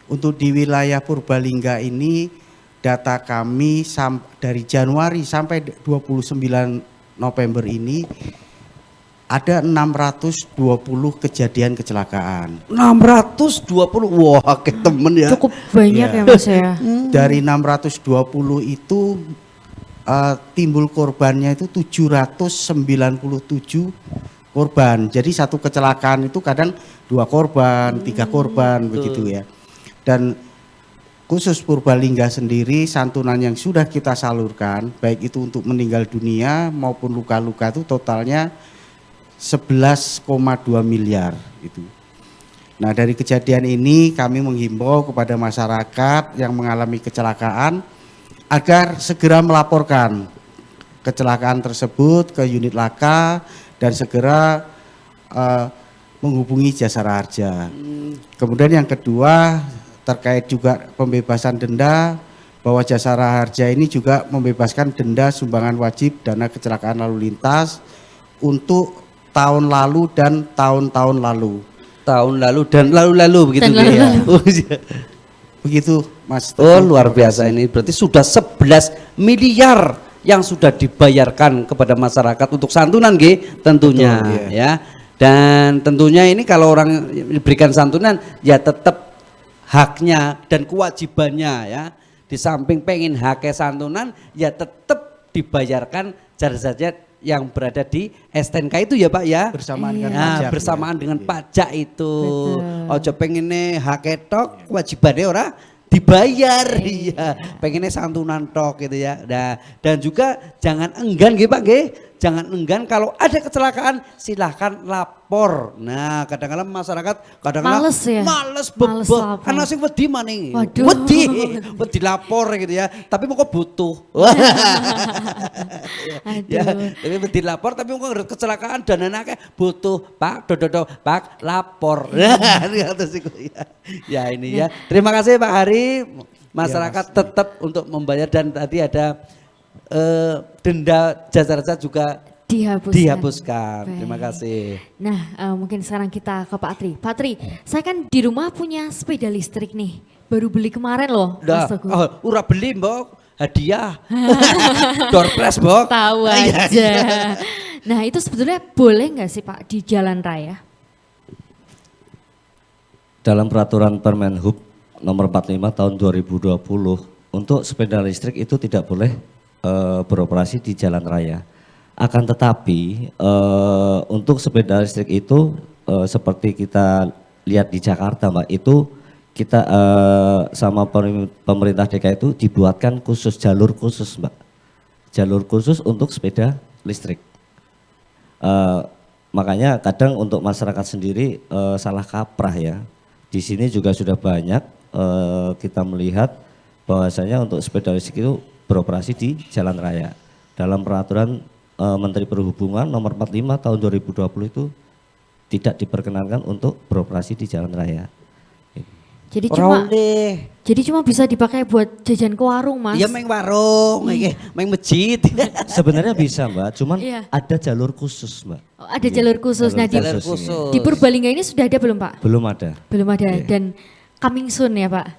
Untuk di wilayah Purbalingga ini data kami dari Januari sampai 29 November ini ada 620 kejadian kecelakaan. 620, wah kayak temen ya. Cukup banyak ya Mas ya. Dari 620 itu timbul korbannya itu 797 korban. Jadi satu kecelakaan itu kadang 2 korban, 3 korban begitu ya. Dan khusus Purbalingga sendiri santunan yang sudah kita salurkan baik itu untuk meninggal dunia maupun luka-luka itu totalnya 11,2 miliar itu. Nah, dari kejadian ini kami menghimbau kepada masyarakat yang mengalami kecelakaan agar segera melaporkan kecelakaan tersebut ke unit laka dan segera menghubungi Jasara Harja. Kemudian yang kedua terkait juga pembebasan denda, bahwa Jasara Harja ini juga membebaskan denda sumbangan wajib dana kecelakaan lalu lintas untuk tahun lalu dan tahun-tahun lalu. Tahun lalu dan lalu-lalu begitu Dan ya. lalu-lalu. Oh, iya. Begitu Mas. Oh luar biasa ini berarti sudah 11 miliar yang sudah dibayarkan kepada masyarakat untuk santunan G tentunya. Betul, ya. Dan tentunya ini kalau orang diberikan santunan ya tetap haknya dan kewajibannya ya. Di samping pengen haknya santunan ya tetap dibayarkan jasa-jasa yang berada di STNK itu ya Pak ya. Bersamaan dengan Nah, pajak, bersamaan ya. dengan Iya. pajak itu. Betul. Ojo pengennya haknya tok kewajibannya ora dibayar iya. Pengennya santunan tok gitu ya. Nah, dan juga jangan enggan gitu Pak nggih. Jangan enggan kalau ada kecelakaan silahkan lapor. Nah kadang-kadang masyarakat kadang-kadang Males ya? males Males bebek. lapor. Karena sing wedi maning. Waduh. Wedi lapor gitu ya. Tapi mau kok butuh. Ya, tapi wedi lapor tapi kok kecelakaan dan anaknya butuh Pak dodo Pak lapor. Ya ini ya. Terima kasih Pak Hari. Masyarakat tetap untuk membayar dan tadi ada denda jasa raja juga dihapuskan. Baik. Terima kasih. Nah, mungkin sekarang kita ke Pak Tri. Pak Tri, saya kan di rumah punya sepeda listrik nih. Baru beli kemarin loh, Mas Teguh. Ura beli mbok, hadiah. Door prize mbok. Tahu Iya, aja. iya. Nah, itu sebetulnya boleh nggak sih Pak di jalan raya? Dalam peraturan Permenhub nomor 45 tahun 2020 untuk sepeda listrik itu tidak boleh beroperasi di jalan raya. Akan tetapi untuk sepeda listrik itu seperti kita lihat di Jakarta Mbak, itu kita sama pemerintah DKI itu dibuatkan khusus jalur khusus Mbak. Jalur khusus untuk sepeda listrik. Makanya kadang untuk masyarakat sendiri salah kaprah ya. Di sini juga sudah banyak kita melihat bahwasanya untuk sepeda listrik itu beroperasi di jalan raya. Dalam peraturan Menteri Perhubungan nomor 45 tahun 2020 itu tidak diperkenankan untuk beroperasi di jalan raya. Jadi cuma bisa dipakai buat jajan ke warung, Mas. Iya, main warung, main masjid. Sebenarnya bisa Mbak, cuman Iya. ada jalur khusus Mbak. Oh, ada jalur khusus. Nah, di, Jalur khusus. di Purbalingga ini sudah ada belum, Pak? Belum ada. Belum ada. Iya. Dan coming soon ya, Pak?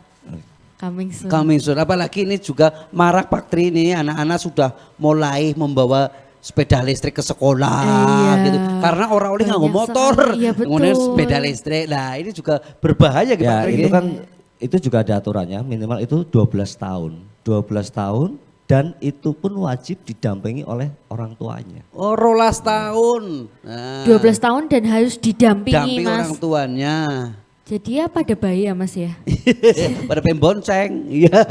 Coming soon. Coming soon. Apalagi ini juga marak Pak Tri ini, anak-anak sudah mulai membawa sepeda listrik ke sekolah Iya. gitu. Karena orang oleh nggak Banyak motor, sekali. Iya, kemudian betul. sepeda listrik. Nah, ini juga berbahaya gitu Ya Pak Tri. itu kan itu juga ada aturannya minimal itu 12 tahun. 12 tahun dan itu pun wajib didampingi oleh orang tuanya. Oh, 12 tahun. Nah, 12 tahun dan harus didampingi, damping Mas. orang tuanya. Jadi ya pada bayi ya, Mas ya? Pada pembonceng. Iya.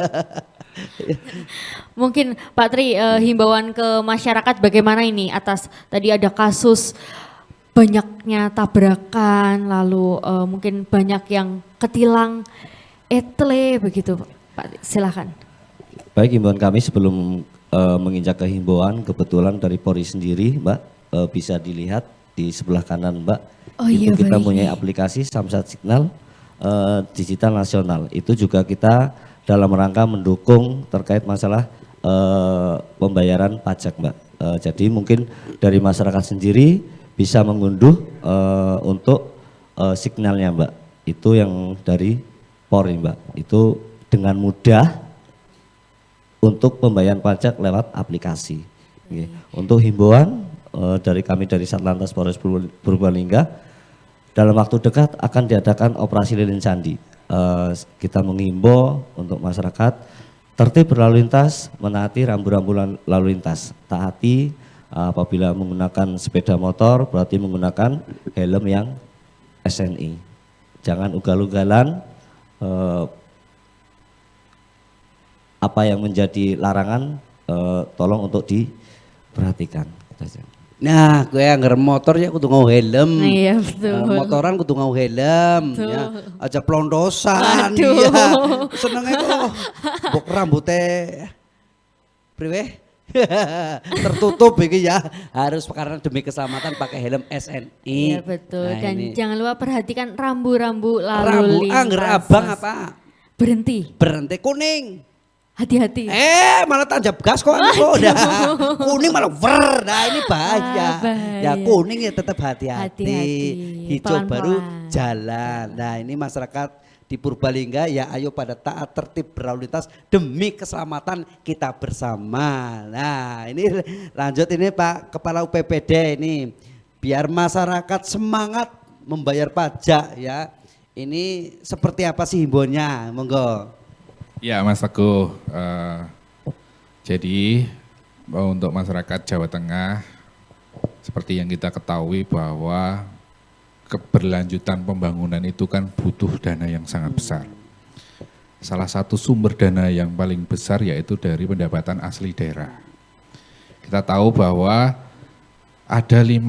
Mungkin Pak Tri, himbauan ke masyarakat bagaimana ini atas tadi ada kasus banyaknya tabrakan, lalu mungkin banyak yang ketilang etle begitu Pak, silakan. Baik, himbauan kami sebelum menginjak ke himbauan, kebetulan dari Polri sendiri Mbak bisa dilihat di sebelah kanan Mbak. Oh itu iya, kita baik. punya aplikasi Samsat Signal digital nasional. Itu juga kita dalam rangka mendukung terkait masalah pembayaran pajak Mbak. Jadi mungkin dari masyarakat sendiri bisa mengunduh untuk signalnya Mbak. Itu yang dari Polri Mbak. Itu dengan mudah untuk pembayaran pajak lewat aplikasi. Oke. Untuk himbauan dari kami dari Satlantas Polres Purbalingga, dalam waktu dekat akan diadakan operasi lilin candi. Kita menghimbau untuk masyarakat tertib berlalu lintas, menaati rambu-rambu lalu lintas. Taati apabila menggunakan sepeda motor berarti menggunakan helm yang SNI. Jangan ugal-ugalan. Apa yang menjadi larangan tolong untuk diperhatikan. Nah, gue anggar motor ya kudu ngau helm. Iya, betul. Motoran kudu ngau helm. Betul. Ya. Aja plondosan. Aduh. Ya. Senengnya kok bok rambutnya. Priwe? Tertutup iki ya. Harus karena demi keselamatan pakai helm SNI. Iya betul. Nah, Dan ini. jangan lupa perhatikan rambu-rambu lalu Rambu lintas. anggar abang Mas. apa? Berhenti, Berhenti kuning. hati-hati. Malah tanjap gas kok udah. Kuning malah ver. Nah, ini bahaya. bahaya. Ya kuning ya tetap hati-hati. Hati-hati, Hijau pelan-pelan. baru jalan. Nah, ini masyarakat di Purbalingga ya ayo pada taat tertib berlalu lintas demi keselamatan kita bersama. Nah, ini lanjut ini Pak Kepala UPPD ini biar masyarakat semangat membayar pajak ya. Ini seperti apa sih himbauannya? Monggo. Ya Mas Teguh, jadi untuk masyarakat Jawa Tengah seperti yang kita ketahui bahwa keberlanjutan pembangunan itu kan butuh dana yang sangat besar. Salah satu sumber dana yang paling besar yaitu dari pendapatan asli daerah. Kita tahu bahwa ada 5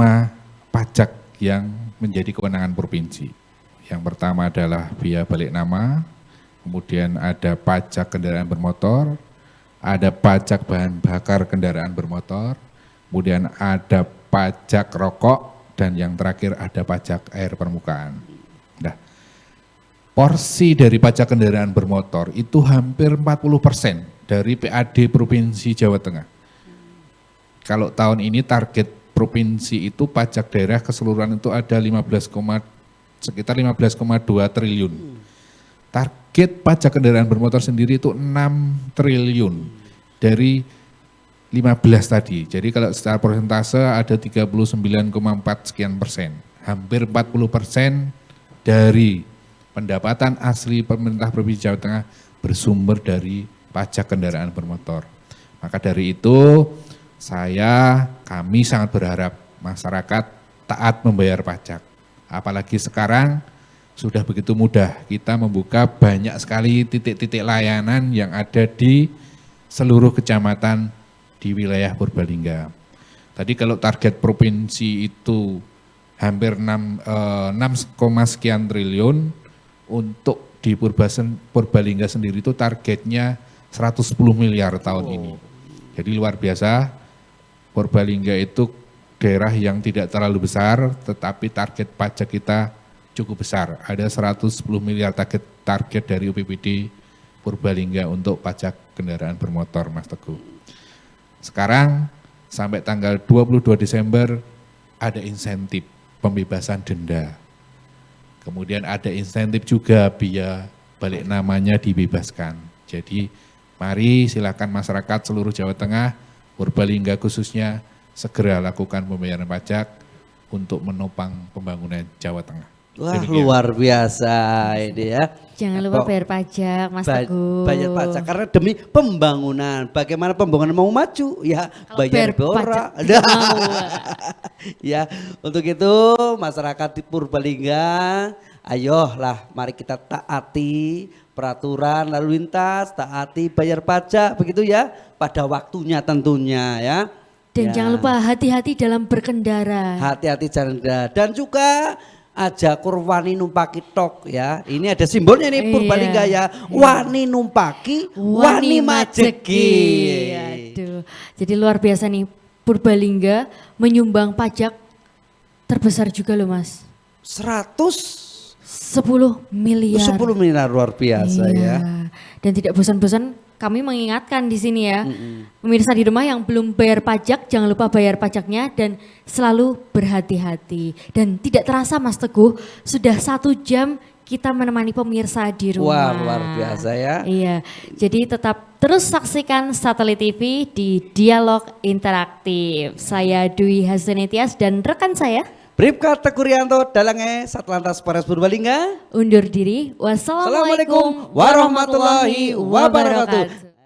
pajak yang menjadi kewenangan provinsi. Yang pertama adalah biaya balik nama, kemudian ada pajak kendaraan bermotor, ada pajak bahan bakar kendaraan bermotor, kemudian ada pajak rokok, dan yang terakhir ada pajak air permukaan. Nah, porsi dari pajak kendaraan bermotor itu hampir 40% dari PAD Provinsi Jawa Tengah. kalau tahun ini target provinsi itu pajak daerah keseluruhan itu ada sekitar 15,2 triliun. Target pajak kendaraan bermotor sendiri itu 6 triliun dari 15 tadi. Jadi kalau secara persentase ada 39,4 sekian persen. Hampir 40% dari pendapatan asli pemerintah Provinsi Jawa Tengah bersumber dari pajak kendaraan bermotor. Maka dari itu kami sangat berharap masyarakat taat membayar pajak. Apalagi sekarang sudah begitu mudah kita membuka banyak sekali titik-titik layanan yang ada di seluruh kecamatan di wilayah Purbalingga. Tadi kalau target provinsi itu hampir 6, sekian triliun, untuk di Purbalingga sendiri itu targetnya 110 miliar tahun ini. Jadi luar biasa, Purbalingga itu daerah yang tidak terlalu besar, tetapi target pajak kita cukup besar. Ada 110 miliar target dari UPBD Purbalingga untuk pajak kendaraan bermotor, Mas Teguh. Sekarang sampai tanggal 22 Desember ada insentif pembebasan denda. Kemudian ada insentif juga biaya balik namanya dibebaskan. Jadi mari silakan masyarakat seluruh Jawa Tengah, Purbalingga khususnya, segera lakukan pembayaran pajak untuk menopang pembangunan Jawa Tengah. Wah, Demikian. luar biasa ini ya. Jangan lupa bayar pajak, Mas Teguh. Bayar pajak karena demi pembangunan. Bagaimana pembangunan mau maju? Ya, Kalau bayar pajak bora. tidak mau. Ya, untuk itu masyarakat di Purbalingga, ayolah mari kita taati peraturan lalu lintas, taati bayar pajak begitu ya, pada waktunya tentunya ya. Dan Ya. jangan lupa hati-hati dalam berkendara. Hati-hati jalan dan juga aja kurwani numpaki tok ya. Ini ada simbolnya nih Iya. Purbalingga ya. Wani numpaki, wani majeki. Aduh. Jadi luar biasa nih, Purbalingga menyumbang pajak terbesar juga loh Mas. 10 miliar. 10 miliar luar biasa ya. Dan tidak bosan-bosan kami mengingatkan di sini ya, pemirsa di rumah yang belum bayar pajak, jangan lupa bayar pajaknya dan selalu berhati-hati. Dan tidak terasa Mas Teguh, sudah 1 jam kita menemani pemirsa di rumah. Wah, luar biasa ya. Iya, jadi tetap terus saksikan Satelit TV di Dialog Interaktif. Saya Dwi Hasanetias dan rekan saya Bribka Tegurianto Dalange Satlantas Polres Purbalingga. undur diri. Wassalamualaikum Assalamualaikum warahmatullahi wabarakatuh.